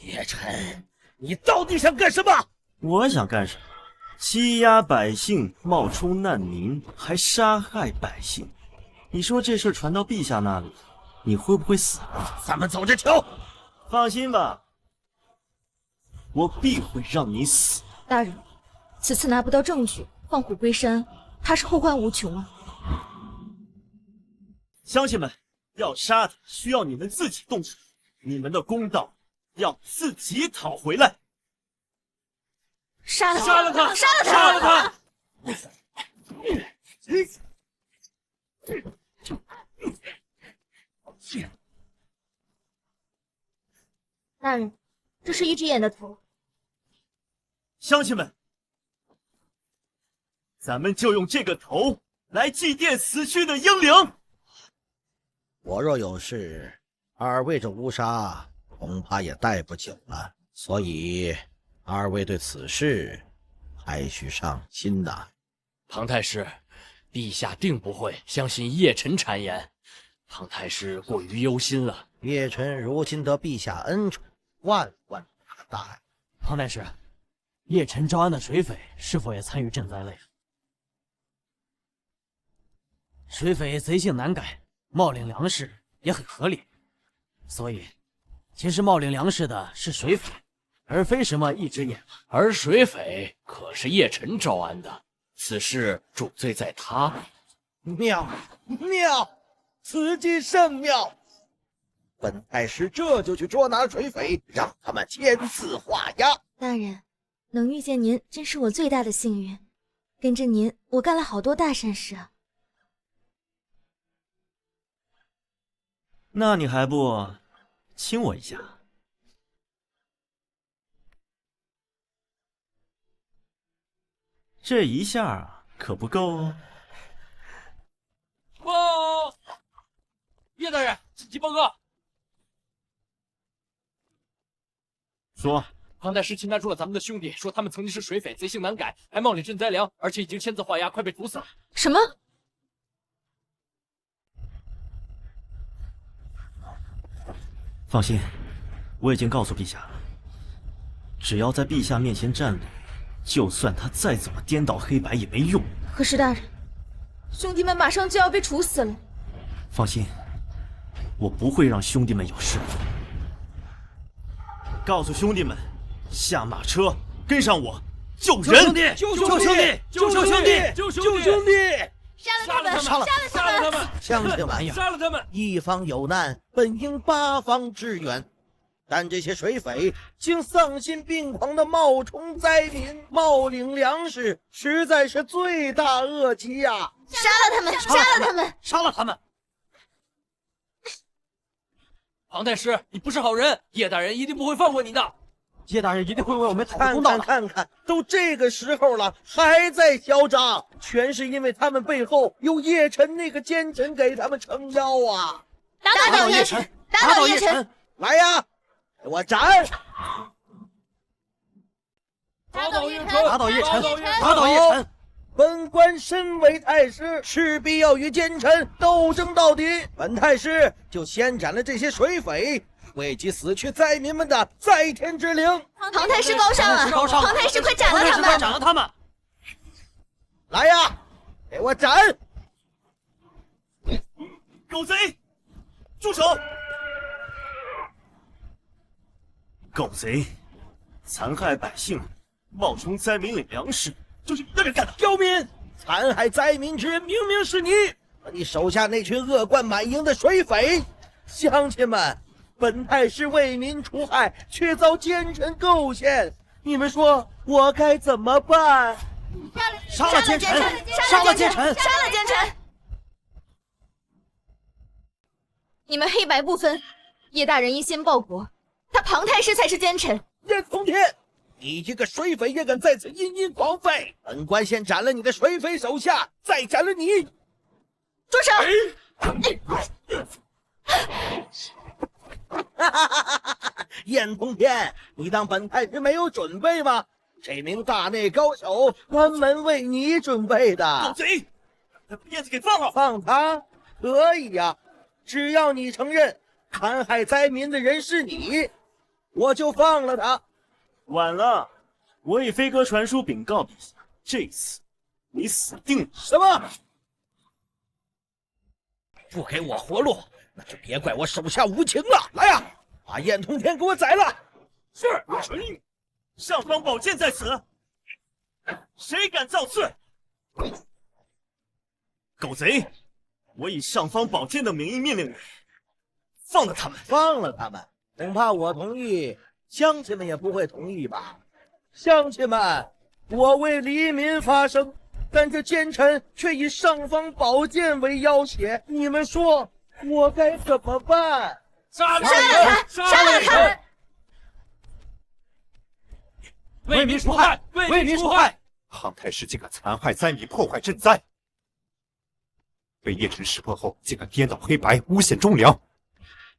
叶晨，你到底想干什么？我想干什么？欺压百姓，冒充难民，还杀害百姓。你说这事传到陛下那里，你会不会死啊？咱们走着瞧。放心吧，我必会让你死。大人，此次拿不到证据，放虎归山，他是后患无穷啊！乡亲们，要杀他需要你们自己动手，你们的公道要自己讨回来。杀了他！杀了他！杀了他！杀了他！大人，这是一只眼的头。乡亲们，咱们就用这个头来祭奠死去的英灵。我若有事，二位这乌纱恐怕也戴不久了，所以二位对此事还需上心呐。庞太师，陛下定不会相信叶晨谗言，庞太师过于忧心了。叶晨如今得陛下恩宠，万万大爱。庞太师，叶晨招安的水匪是否也参与赈灾了呀？水匪贼性难改，冒领粮食也很合理，所以其实冒领粮食的是水匪，而非什么一只眼。而水匪可是叶晨招安的，此事主罪在他。妙，此计甚妙！本太师这就去捉拿水匪，让他们签字画押。大人，能遇见您真是我最大的幸运，跟着您，我干了好多大善事啊。那你还不亲我一下？这一下可不够哦。叶大人，紧急报告。说，庞太师擒拿住了咱们的兄弟，说他们曾经是水匪，贼性难改，还冒领赈灾粮，而且已经签字画押，快被处死了。什么？放心，我已经告诉陛下了，只要在陛下面前站立，就算他再怎么颠倒黑白也没用。可是大人，兄弟们马上就要被处死了。放心，我不会让兄弟们有事。告诉兄弟们，下马车，跟上我，救人！救兄弟！救兄弟！救兄弟！杀了他们！杀了他们！乡亲们，杀了他们！一方有难，本应八方支援，但这些水匪竟丧心病狂的冒充灾民，冒领粮食，实在是罪大恶极呀！杀了他们！杀了他们！杀了他们！庞太师，你不是好人，叶大人一定不会放过你的。叶大人一定会为我们讨公道的。看，都这个时候了，还在嚣张，全是因为他们背后有叶晨那个奸臣给他们撑腰啊！打倒叶晨！打倒叶晨！来呀，给我斩！打倒叶晨！打倒叶晨！打倒叶晨！本官身为太师，势必要与奸臣斗争到底。本太师就先斩了这些水匪，为及死去灾民们的在天之灵。庞太师高尚啊！庞太师快斩了他们！斩了他们！来呀，给我斩！狗贼，住手！狗贼，残害百姓，冒充灾民领粮食。就是你那人干的！刁民，残害灾民之人明明是你和你手下那群恶贯满盈的水匪。乡亲们，本太师为民除害，却遭奸臣构陷，你们说我该怎么办？杀了奸臣！杀了奸臣！杀了奸臣！你们黑白不分，叶大人应先报国，他庞太师才是奸臣。叶通天，你这个水匪也敢在此殷殷狂吠！本官先斩了你的水匪手下，再斩了你！住手！燕通天，你当本太师没有准备吗？这名大内高手专门为你准备的。狗贼，把燕子给放了！放他可以呀，只要你承认残害灾民的人是你，我就放了他。晚了，我以飞鸽传书禀告陛下，这次你死定了！什么？不给我活路，那就别怪我手下无情了。来呀，把燕通天给我宰了！是。上方宝剑在此，谁敢造次？狗贼！我以上方宝剑的名义命令你，放了他们！放了他们，恐怕我同意，乡亲们也不会同意吧？乡亲们，我为黎民发声，但这奸臣却以上方宝剑为要挟，你们说我该怎么办？杀了他！杀了他！为民除害，为民除害！庞太师竟敢残害灾民，破坏赈灾，被叶辰识破后，竟敢颠倒黑白，诬陷忠良，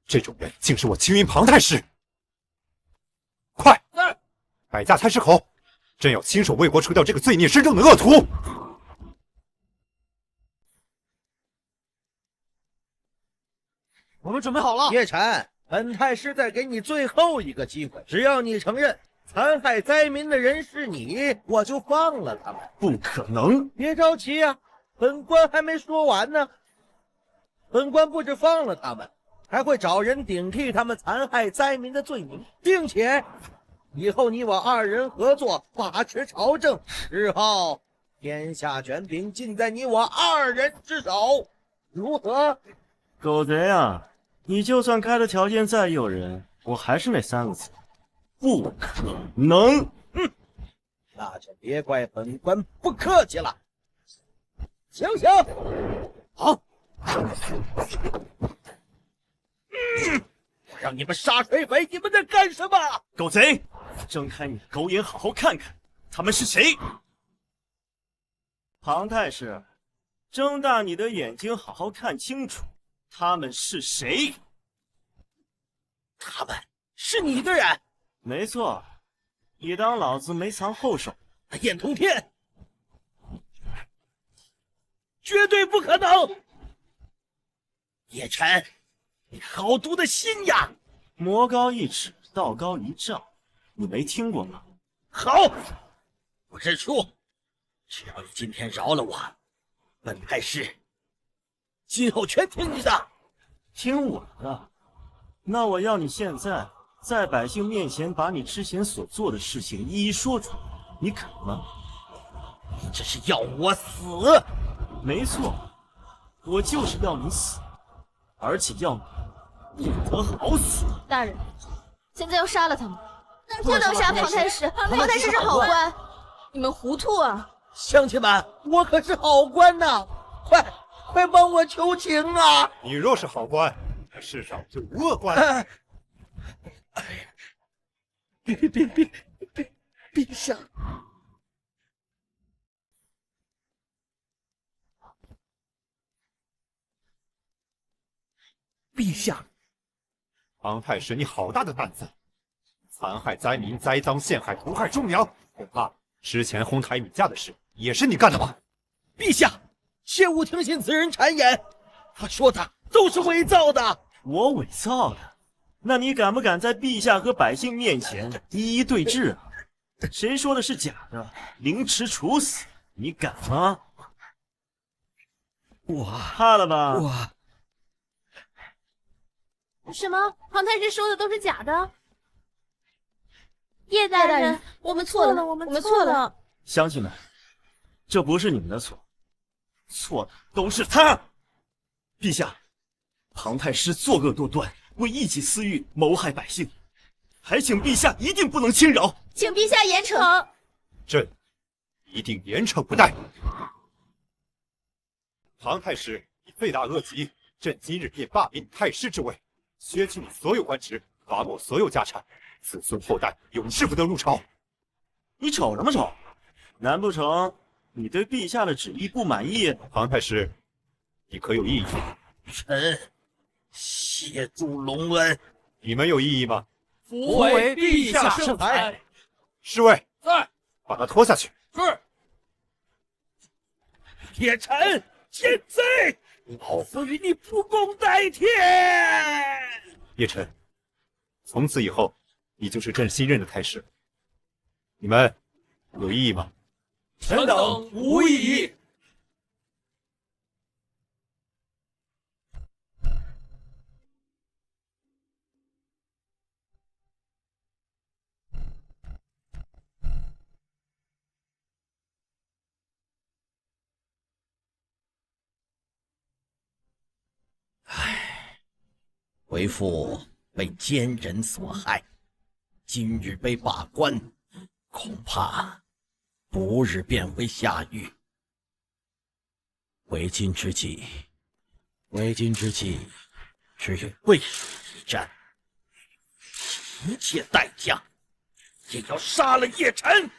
这种人竟是我青云庞太师！快，摆架太师口，朕要亲手为国除掉这个罪孽深重的恶徒！我们准备好了。叶辰，本太师再给你最后一个机会，只要你承认残害灾民的人是你，我就放了他们。不可能！别着急啊，本官还没说完呢。本官不止放了他们，还会找人顶替他们残害灾民的罪名，并且以后你我二人合作把持朝政，日后天下权柄尽在你我二人之手，如何？狗贼啊！你就算开的条件再诱人，我还是那3个字：不可能。那就别怪本官不客气了。行，好。我让你们杀水匪，你们在干什么？狗贼，睁开你的狗眼，好好看看他们是谁！庞太师，睁大你的眼睛，好好看清楚他们是谁！他们是你的人？没错，你当老子没藏后手？燕通天，绝对不可能！叶辰，你好毒的心呀！魔高一尺，道高一丈，你没听过吗？好，我认输。只要你今天饶了我，本太师今后全听你的。听我的？那我要你现在在百姓面前把你之前所做的事情一一说出来，你肯吗？你这是要我死？没错，我就是要你死，而且要你不得好死。大人，现在要杀了他们，不能杀庞太师，庞太师是好官，你们糊涂啊！乡亲们，我可是好官呐，快帮我求情啊！你若是好官，这世上就无恶官。哎呀，陛下！陛下，庞太师，你好大的胆子！残害灾民、栽赃陷害、毒害忠良，恐怕之前哄抬米价的事也是你干的吧？陛下，切勿听信此人谗言，他说的都是伪造的。我伪造的？那你敢不敢在陛下和百姓面前一一对质啊？谁说的是假的，凌迟处死，你敢吗？我怕了吧？什么？庞太师说的都是假的？叶大人，我们错了，我们错了。乡亲们，这不是你们的错，错的都是他。陛下，庞太师作恶多端，为一己私欲谋害百姓，还请陛下一定不能轻饶，请陛下严惩。朕一定严惩不贷。庞太师，你罪大恶极，朕今日便罢免你太师之位，削去你所有官职，罚没所有家产，子孙后代永世不得入朝。你瞅什么瞅？难不成你对陛下的旨意不满意？庞太师，你可有异议？臣谢主隆恩。你们有异议吗？扶为陛下圣裁。侍卫在，把他拖下去。是。叶辰，奸贼！老夫与你不共戴天！叶辰，从此以后，你就是朕新任的太师。你们有异议吗？臣等无异议。为父被奸人所害，今日被罢官，恐怕不日便会下狱。为今之计，只有背水一战，一切代价，也要杀了叶晨。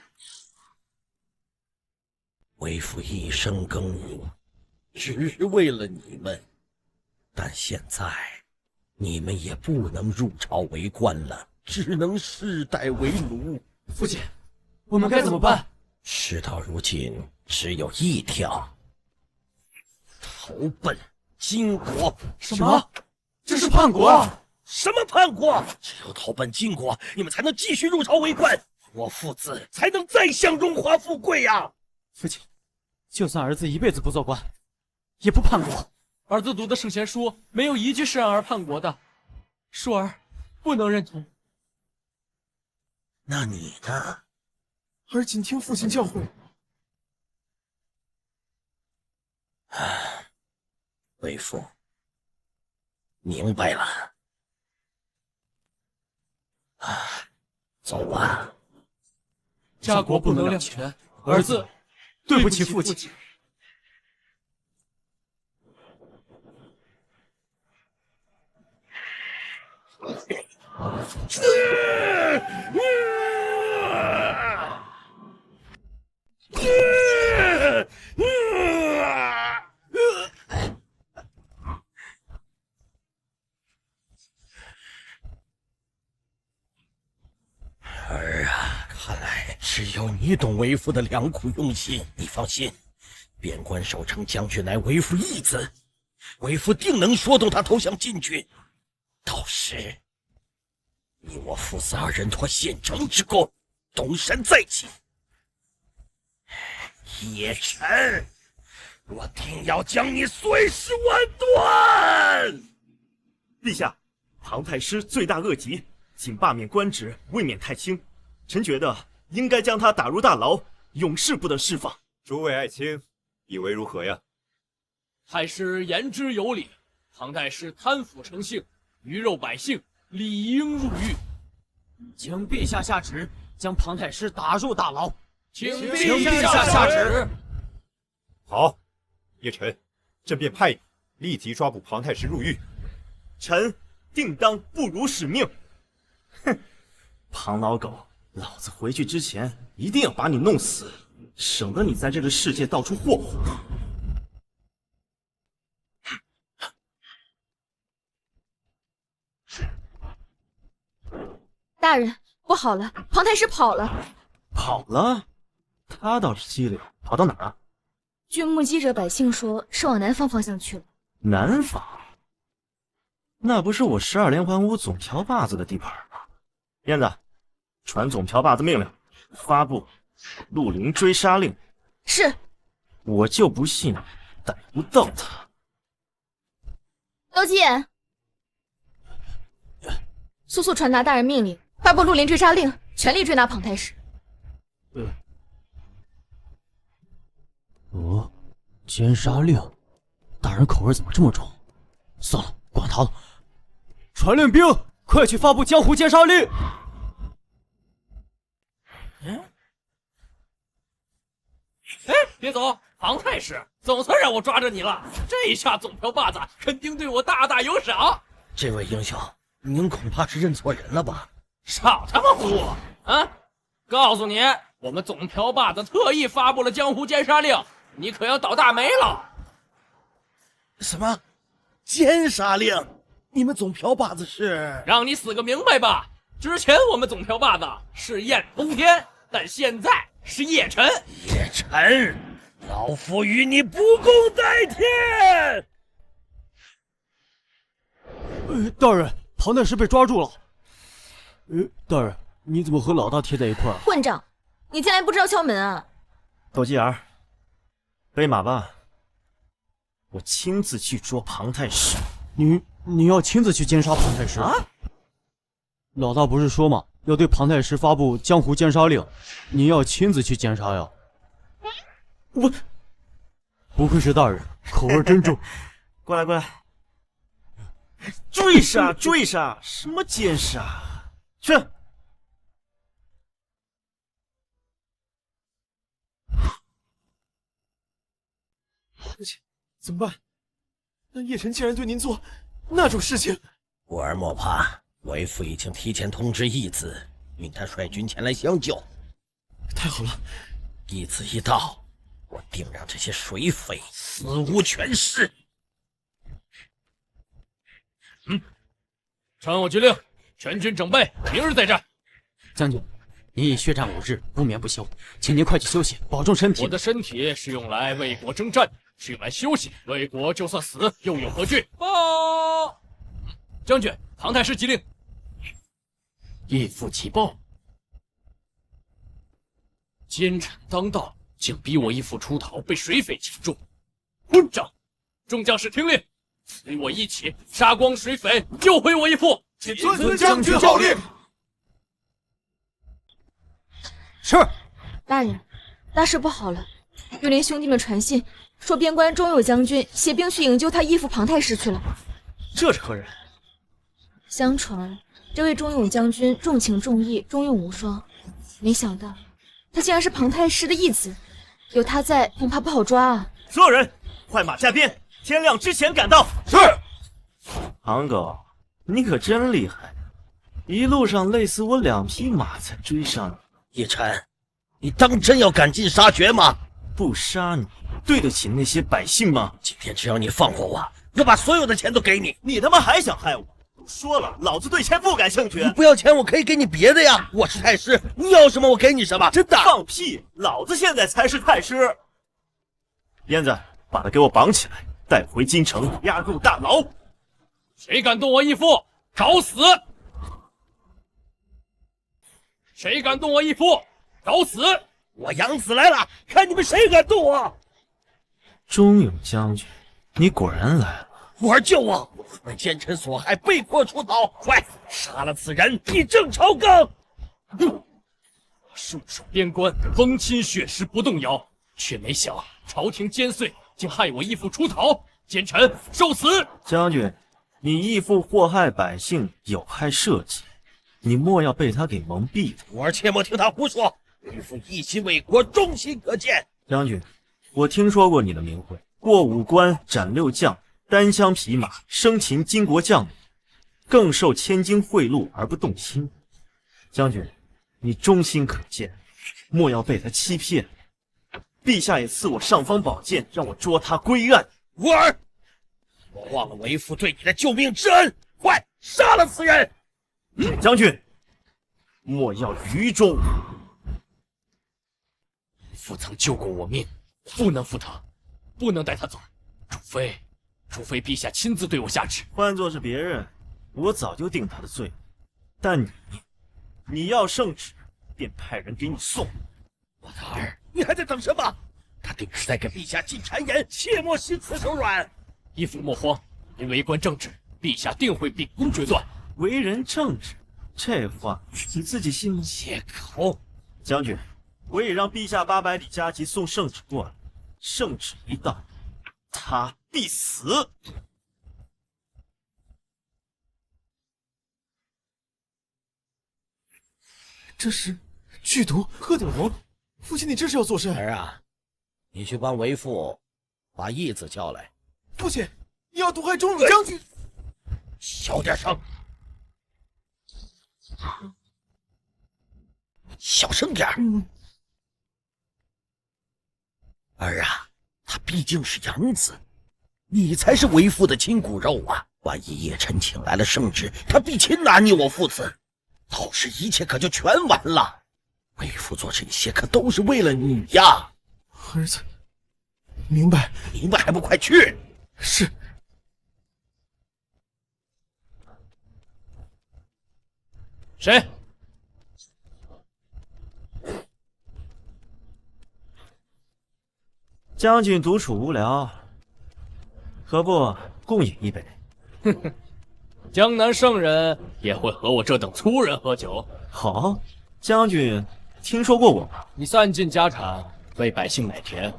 为父一生耕耘，只是为了你们，但现在你们也不能入朝为官了，只能世代为奴。父亲，我们该怎么办？事到如今，只有一条：投奔金国。什么？这是叛国啊！什么叛国？只有投奔金国，你们才能继续入朝为官，我父子才能再享荣华富贵呀！父亲，就算儿子一辈子不做官，也不叛国。儿子读的圣贤书没有一句是让儿叛国的，恕儿不能认同。那你呢？儿谨听父亲教诲。为父明白了。走吧。家国不能两全，儿子对不起父亲。儿啊，看来只有你懂为父的良苦用心。你放心，边关守城将军乃为父义子，为父定能说动他投降晋军。到时，你我父子二人托县城之功，东山再起。叶晨，我定要将你碎尸万段！陛下，庞太师罪大恶极，仅罢免官职，未免太轻。臣觉得应该将他打入大牢，永世不得释放。诸位爱卿，以为如何呀？太师言之有理，庞太师贪腐成性，鱼肉百姓，理应入狱。请陛下下旨，将庞太师打入大牢。请陛下下旨。好，叶晨，朕便派你立即抓捕庞太师入狱。臣定当不辱使命。哼，庞老狗，老子回去之前一定要把你弄死，省得你在这个世界到处霍霍。大人，不好了，庞太师跑了。跑了？他倒是机灵，跑到哪儿啊？据目击者百姓说，是往南方方向去了。南方？那不是我12连环屋总瓢把子的地盘吗？燕子，传总瓢把子命令，发布绿林追杀令。是。我就不信逮不到他。高基言，速速传达大人命令，发布绿林追杀令，全力追拿庞太师。哦，奸杀令，大人口味怎么这么重？算了，管他了。传令兵，快去发布江湖奸杀令！哎，别走，庞太师，总算让我抓着你了。这一下总瓢把子肯定对我大大有赏。这位英雄，您恐怕是认错人了吧？少他妈唬我啊！告诉你，我们总瓢把子特意发布了江湖奸杀令，你可要倒大霉了。什么？奸杀令？你们总瓢把子是……让你死个明白吧！之前我们总瓢把子是燕通天，但现在是叶晨。叶晨，老夫与你不共戴天！大人，庞太师被抓住了。大人，你怎么和老大贴在一块儿？混账！你进来不知道敲门啊？斗鸡眼，备马吧，我亲自去捉庞太师。你要亲自去奸杀庞太师啊？老大不是说嘛，要对庞太师发布江湖奸杀令，你要亲自去奸杀呀。我不愧是大人，口味真重。过来过来，追杀追杀，什么奸杀？去！父亲，怎么办？那叶晨竟然对您做那种事情！吾儿莫怕，为父已经提前通知义子，命他率军前来相救。太好了，义子一到，我定让这些水匪死无全尸。传我军令，全军整备，明日再战。将军，您已血战5日，不眠不休，请您快去休息，保重身体。我的身体是用来为国征战，是用来休息。为国就算死，又有何惧？报！将军，唐太师急令，义父启报，奸臣当道，竟逼我义父出逃，被水匪擒住。混账！众将士听令，随我一起杀光水匪，救回我义父。遵将军号令。是。大人，大事不好了！玉林兄弟们传信说，边关钟友将军携兵去营救他义父庞太师去了。这是何人？相传这位钟勇将军重情重义，忠勇无双，没想到他竟然是庞太师的义子，有他在，恐怕不好抓啊！所有人，快马加鞭，天亮之前赶到。是。庞狗，你可真厉害，一路上累死我2匹马才追上你。叶晨，你当真要赶尽杀绝吗？不杀你，对得起那些百姓吗？今天只要你放过我，我把所有的钱都给你。你他妈还想害我？说了，老子对钱不感兴趣。你不要钱，我可以给你别的呀。我是太师，你要什么我给你什么，真的。放屁！老子现在才是太师。燕子，把他给我绑起来，带回京城，押入大牢。谁敢动我义父，找死！谁敢动我义父，找死！我杨子来了，看你们谁敢动我！钟勇将军，你果然来了。我儿救我！我被奸臣所害，被迫出逃，快杀了此人，以正朝纲！戍守边关，风侵血石不动摇，却没想朝廷奸碎，竟害我义父出逃，奸臣受死！将军，你义父祸害百姓，有害社稷，你莫要被他给蒙蔽了。我儿切莫听他胡说，义父一心为国，忠心可见。将军，我听说过你的名讳，过5关斩6将。单枪匹马生擒金国将领，更受千金贿赂而不动心。将军，你忠心可见，莫要被他欺骗。陛下也赐我尚方宝剑，让我捉他归案。吾儿，我忘了为父对你的救命之恩，快杀了此人！将军，莫要愚忠。父曾救过我命，不能负他，不能带他走，除非陛下亲自对我下旨。换作是别人，我早就定他的罪。但你要圣旨，便派人给你送。我的儿，你还在等什么？他定是在给陛下进谗言，切莫心慈手软。义父莫慌，您为官正直，陛下定会秉公决断。为人正直，这话你自己信吗？借口！将军，我也让陛下800里加急送圣旨过来。圣旨一到，他必死。这是剧毒鹤顶红，父亲，你这是要做甚？儿啊，你去帮为父把义子叫来。父亲，你要毒害钟勇将军！小点声，小声点。儿啊，他毕竟是养子，你才是为父的亲骨肉啊！万一叶晨请来了圣旨，他必擒拿你我父子，到时一切可就全完了。为父做这些可都是为了你呀！儿子，明白。明白还不快去！是。谁？将军独处无聊，何不共饮一杯？哼哼，江南圣人也会和我这等粗人喝酒。好，将军听说过我吗？你散尽家产，为百姓买田，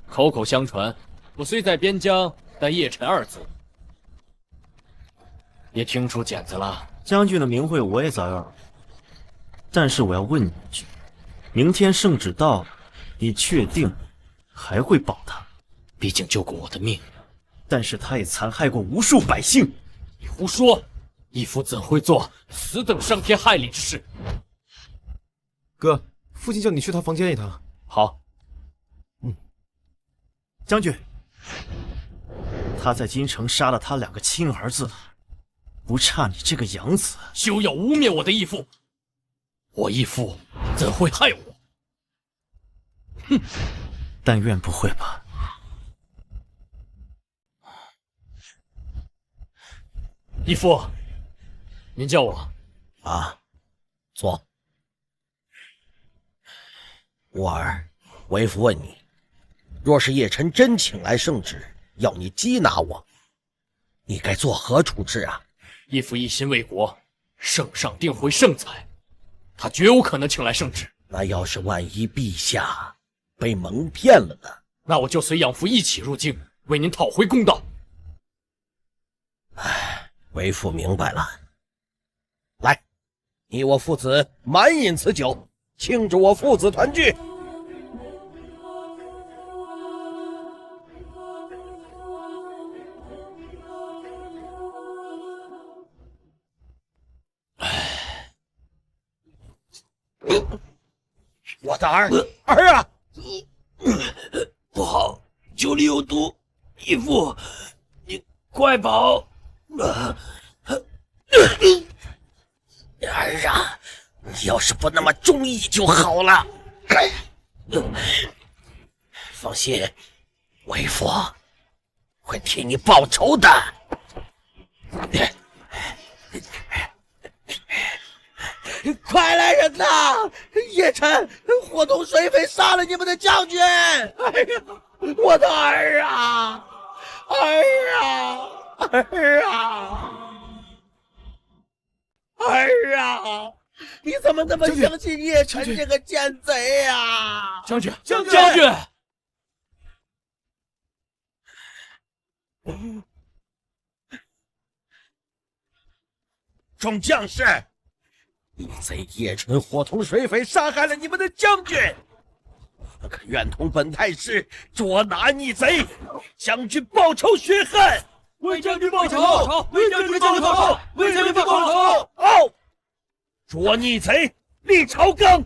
口口相传，我虽在边疆，但叶晨二字也听出茧子了。将军的名讳我也早有耳闻，但是我要问你一句：明天圣旨到了，你确定还会保他？毕竟救过我的命，但是他也残害过无数百姓。你胡说！义父怎会做死等伤天害理之事？哥，父亲叫你去他房间一趟。好。将军，他在京城杀了他2个亲儿子，不差你这个养子。休要污蔑我的义父，我义父怎会害我？哼，但愿不会吧。义父，您叫我啊，坐。吾儿，为父问你，若是叶辰真请来圣旨，要你缉拿我，你该作何处置啊？义父一心为国，圣上定会圣裁，他绝无可能请来圣旨。那要是万一陛下被蒙骗了呢？那我就随养父一起入京，为您讨回公道。唉，为父明白了。来，你我父子满饮此酒，庆祝我父子团聚。我的儿啊！不好，酒里有毒，义父，你快跑！儿啊，你要是不那么忠义就好了。放心，为父会替你报仇的。快来人呐！叶辰伙同水匪杀了你们的将军！哎呀，我的儿啊！儿啊！儿啊！儿啊！你怎么那么相信叶辰这个奸贼呀？将军，将军！众将士，逆贼叶辰伙同水匪杀害了你们的将军，我可愿同本太师捉拿逆贼，将军报仇雪恨。为将军报仇！为将军报仇！为将军报仇！哦，捉逆贼，立朝纲。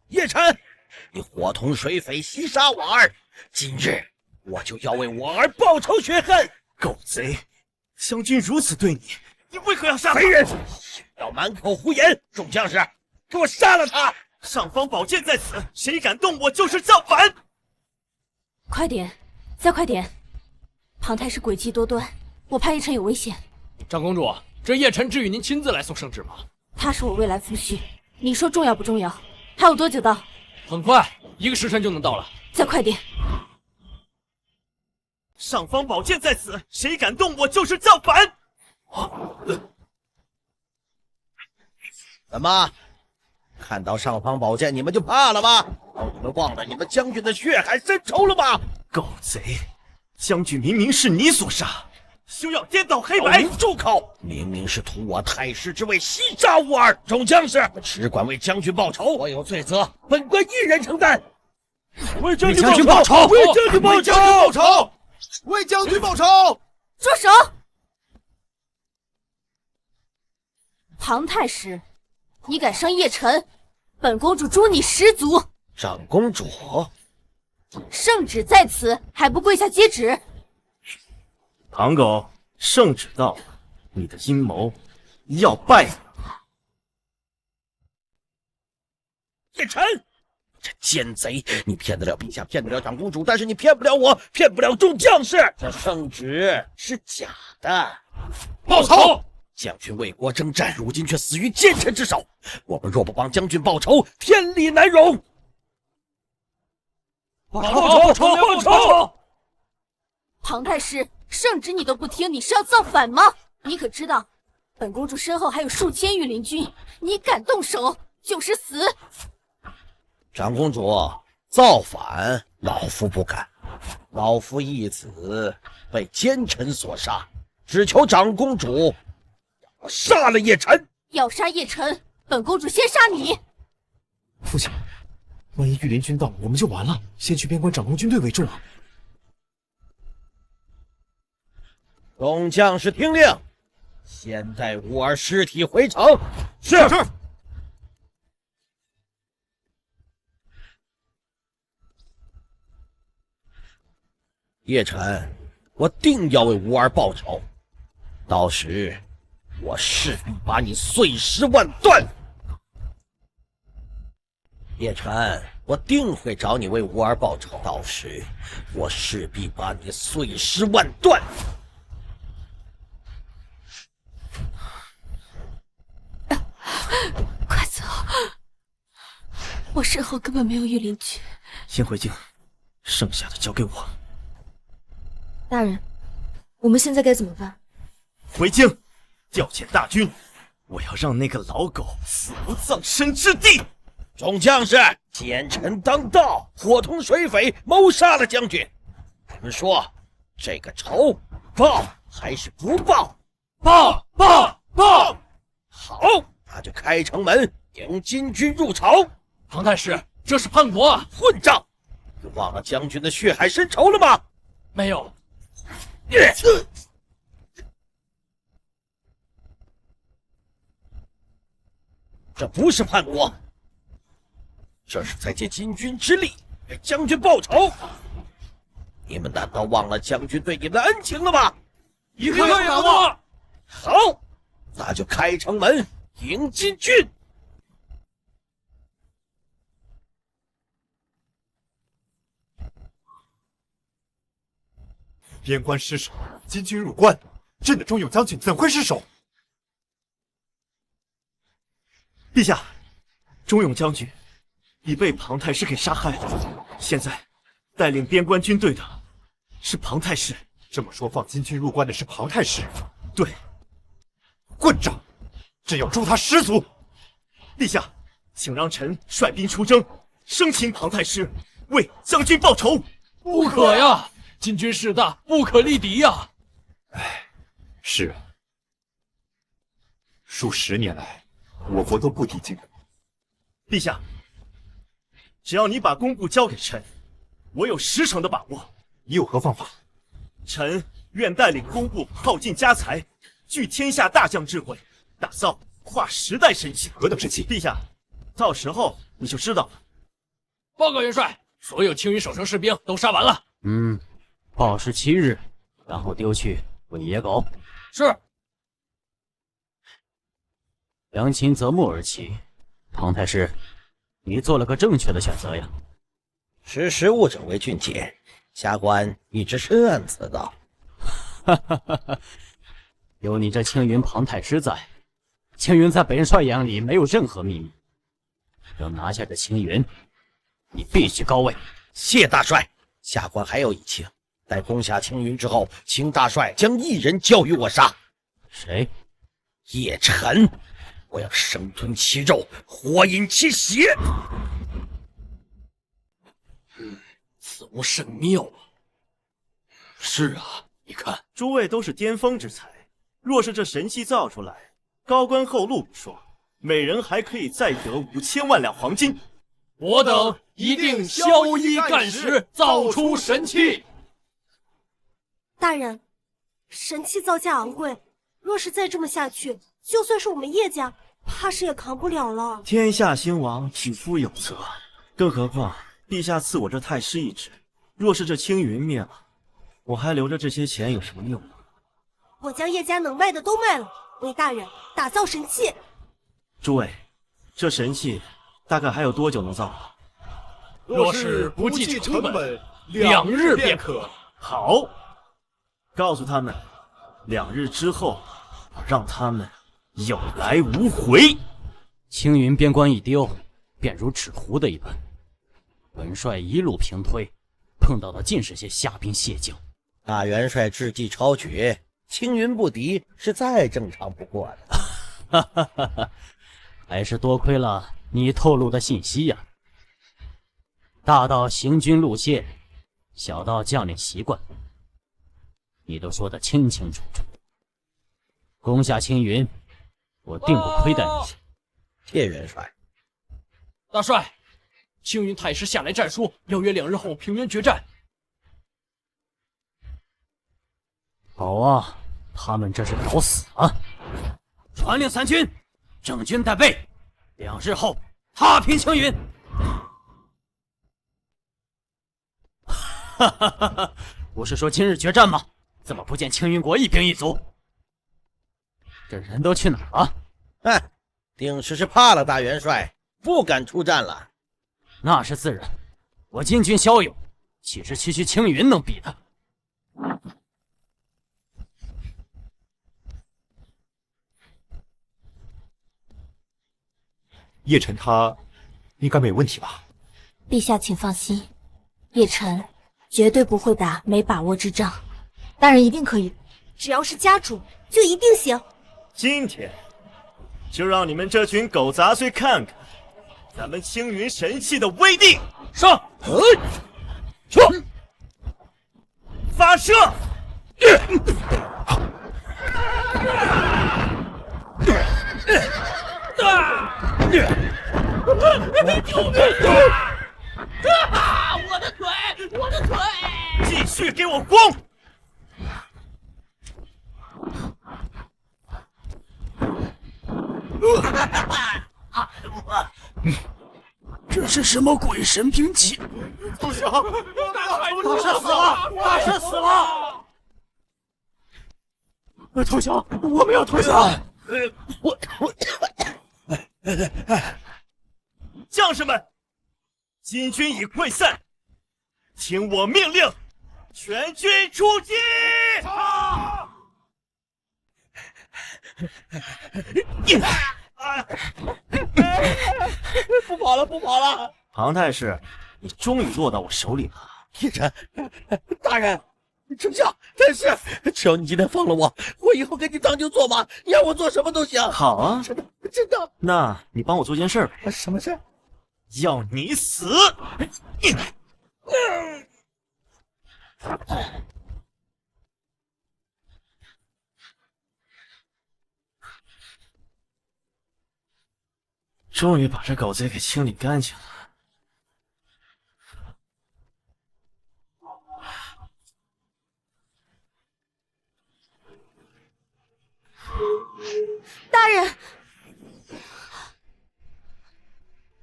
叶辰，你伙同水匪袭杀我儿，今日我就要为我儿报仇雪恨。狗贼！将军如此对你，你为何要杀他？贼人，不要满口胡言！众将士，给我杀了他！尚方宝剑在此，谁敢动我就是造反！快点，再快点！庞太师诡计多端，我怕叶辰有危险。长公主，这叶辰至于您亲自来送圣旨吗？他是我未来夫婿，你说重要不重要？还有多久到？很快，1个时辰就能到了。再快点！尚方宝剑在此，谁敢动我就是造反！怎么，看到尚方宝剑你们就怕了吗？你们忘了你们将军的血海深仇了吗？狗贼！将军明明是你所杀，休要颠倒黑白！住口！明明是图我太师之位袭杀吾儿，众将士只管为将军报仇，我有罪责，本官一人承担。为将军报仇！为将军报仇！为将军报仇！住手！庞太师，你敢伤叶辰，本公主诛你10族！长公主，圣旨在此，还不跪下接旨？庞狗，圣旨到了，你的阴谋要败了。叶辰，这奸贼，你骗得了陛下，骗得了长公主，但是你骗不了我，骗不了众将士。这圣旨是假的。报仇！将军为国征战，如今却死于奸臣之手。我们若不帮将军报仇，天理难容。报仇！庞太师，圣旨你都不听，你是要造反吗？你可知道，本公主身后还有数千御林军，你敢动手就是死。长公主，造反老夫不敢，老夫义子被奸臣所杀，只求长公主杀了叶辰。要杀叶辰，本公主先杀你。父亲，万一御林军到，我们就完了。先去边关掌控军队为重啊！众将士听令，先带吾儿尸体回城。是。叶晨，我定要为吴儿报仇，到时我势必把你碎尸万段。叶晨，我定会找你为吴儿报仇，到时我势必把你碎尸万段。快走！我身后根本没有御林军。先回京，剩下的交给我。大人，我们现在该怎么办？回京，调遣大军，我要让那个老狗死无葬身之地。众将士，奸臣当道，伙同水匪谋杀了将军。你们说，这个仇报还是不报？报！好，那就开城门迎金军入朝。庞太师，这是叛国啊！混账！你忘了将军的血海深仇了吗？没有。这不是叛国，这是在借金军之力为将军报仇。你们难道忘了将军对你们的恩情了吗？一刻也不忘。好，那就开城门迎金军。边关失守，金军入关，朕的忠勇将军怎会失守？陛下，忠勇将军已被庞太师给杀害了。现在带领边关军队的是庞太师。这么说，放金军入关的是庞太师？对。混账！朕要诛他10族！陛下，请让臣率兵出征，生擒庞太师，为将军报仇。不可呀！金军势大，不可力敌呀！唉，是啊，数10年来，我国都不敌金国。陛下，只要你把工部交给臣，我有10成的把握。你有何方法？臣愿带领工部耗尽家财，聚天下大将智慧，打造跨时代神器。何等神器？陛下，到时候你就知道了。报告元帅，所有青云守城士兵都杀完了。报时7日，然后丢去喂野狗。是。良禽择木而栖，庞太师，你做了个正确的选择呀。识时务者为俊杰，下官一直深谙此道。有你这青云庞太师在，青云在本帅眼里没有任何秘密。要拿下这青云，你必须高位。谢大帅，下官还有一情。待攻下青云之后，请大帅将一人交于我杀。谁？叶晨，我要生吞其肉，活饮其血。此物甚妙啊！是啊，你看，诸位都是巅峰之才，若是这神器造出来，高官厚禄不说，每人还可以再得5000万两黄金。我等一定宵衣干食，造出神器。大人，神器造价昂贵，若是再这么下去，就算是我们叶家，怕是也扛不了了。天下兴亡，匹夫有责。更何况陛下赐我这太师一职，若是这青云灭了，我还留着这些钱有什么用？我将叶家能卖的都卖了，为大人打造神器。诸位，这神器大概还有多久能造？若是不计成本，2日便可。好，告诉他们，2日之后，让他们有来无回。青云边关一丢，便如纸糊的一般。本帅一路平推，碰到的尽是些虾兵蟹将。大元帅智计超绝，青云不敌是再正常不过的。还是多亏了你透露的信息呀。大到行军路线，小到将领习惯，你都说得清清楚楚。攻下青云，我定不亏待你。谢元帅。大帅，青云太师下来战书，邀约2日后平原决战。好啊，他们这是找死啊！传令3军，整军待备，2日后踏平青云。不是说今日决战吗？怎么不见青云国一兵一卒？这人都去哪儿了？哼，定是怕了大元帅，不敢出战了。那是自然，我金军骁勇，岂是区区青云能比的？叶晨他应该没问题吧？陛下请放心，叶晨绝对不会打没把握之仗。大人一定可以，只要是家主，就一定行。今天就让你们这群狗杂碎看看咱们青云神器的威力！上！去！发射！救命！我的腿，我的腿！继续给我攻！这是什么鬼神兵器？投降！大师死了！大师死了！投降！我们要投降！将士们，金军已溃散，听我命令，全军出击！不跑了，不跑了！庞太师，你终于落到我手里了。叶晨，大人，丞相，太师，只要你今天放了我，我以后跟你当牛做马，你让我做什么都行。好啊，真的，真的。那你帮我做件事呗。什么事？要你死！终于把这狗贼给清理干净了。大人，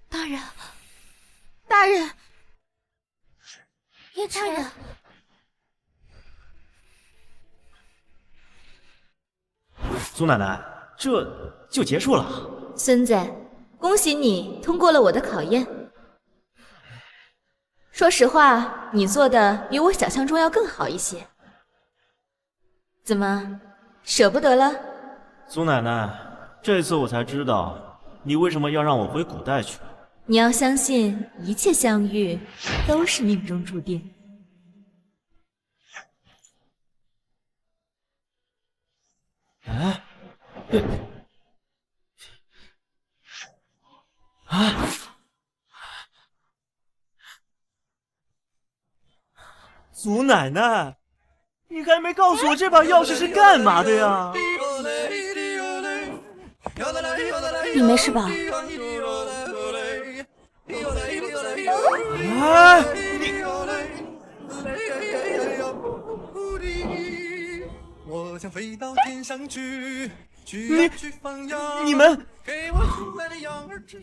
大人，大人，叶大人，苏奶奶，这就结束了。孙子，恭喜你通过了我的考验。说实话，你做的比我想象中要更好一些。怎么，舍不得了？苏奶奶，这次我才知道你为什么要让我回古代去。你要相信，一切相遇都是命中注定。哎，祖奶奶，你还没告诉我这把钥匙是干嘛的呀？你没事吧？哎，我想飞到天上去，你们。给我出来的羊儿吃。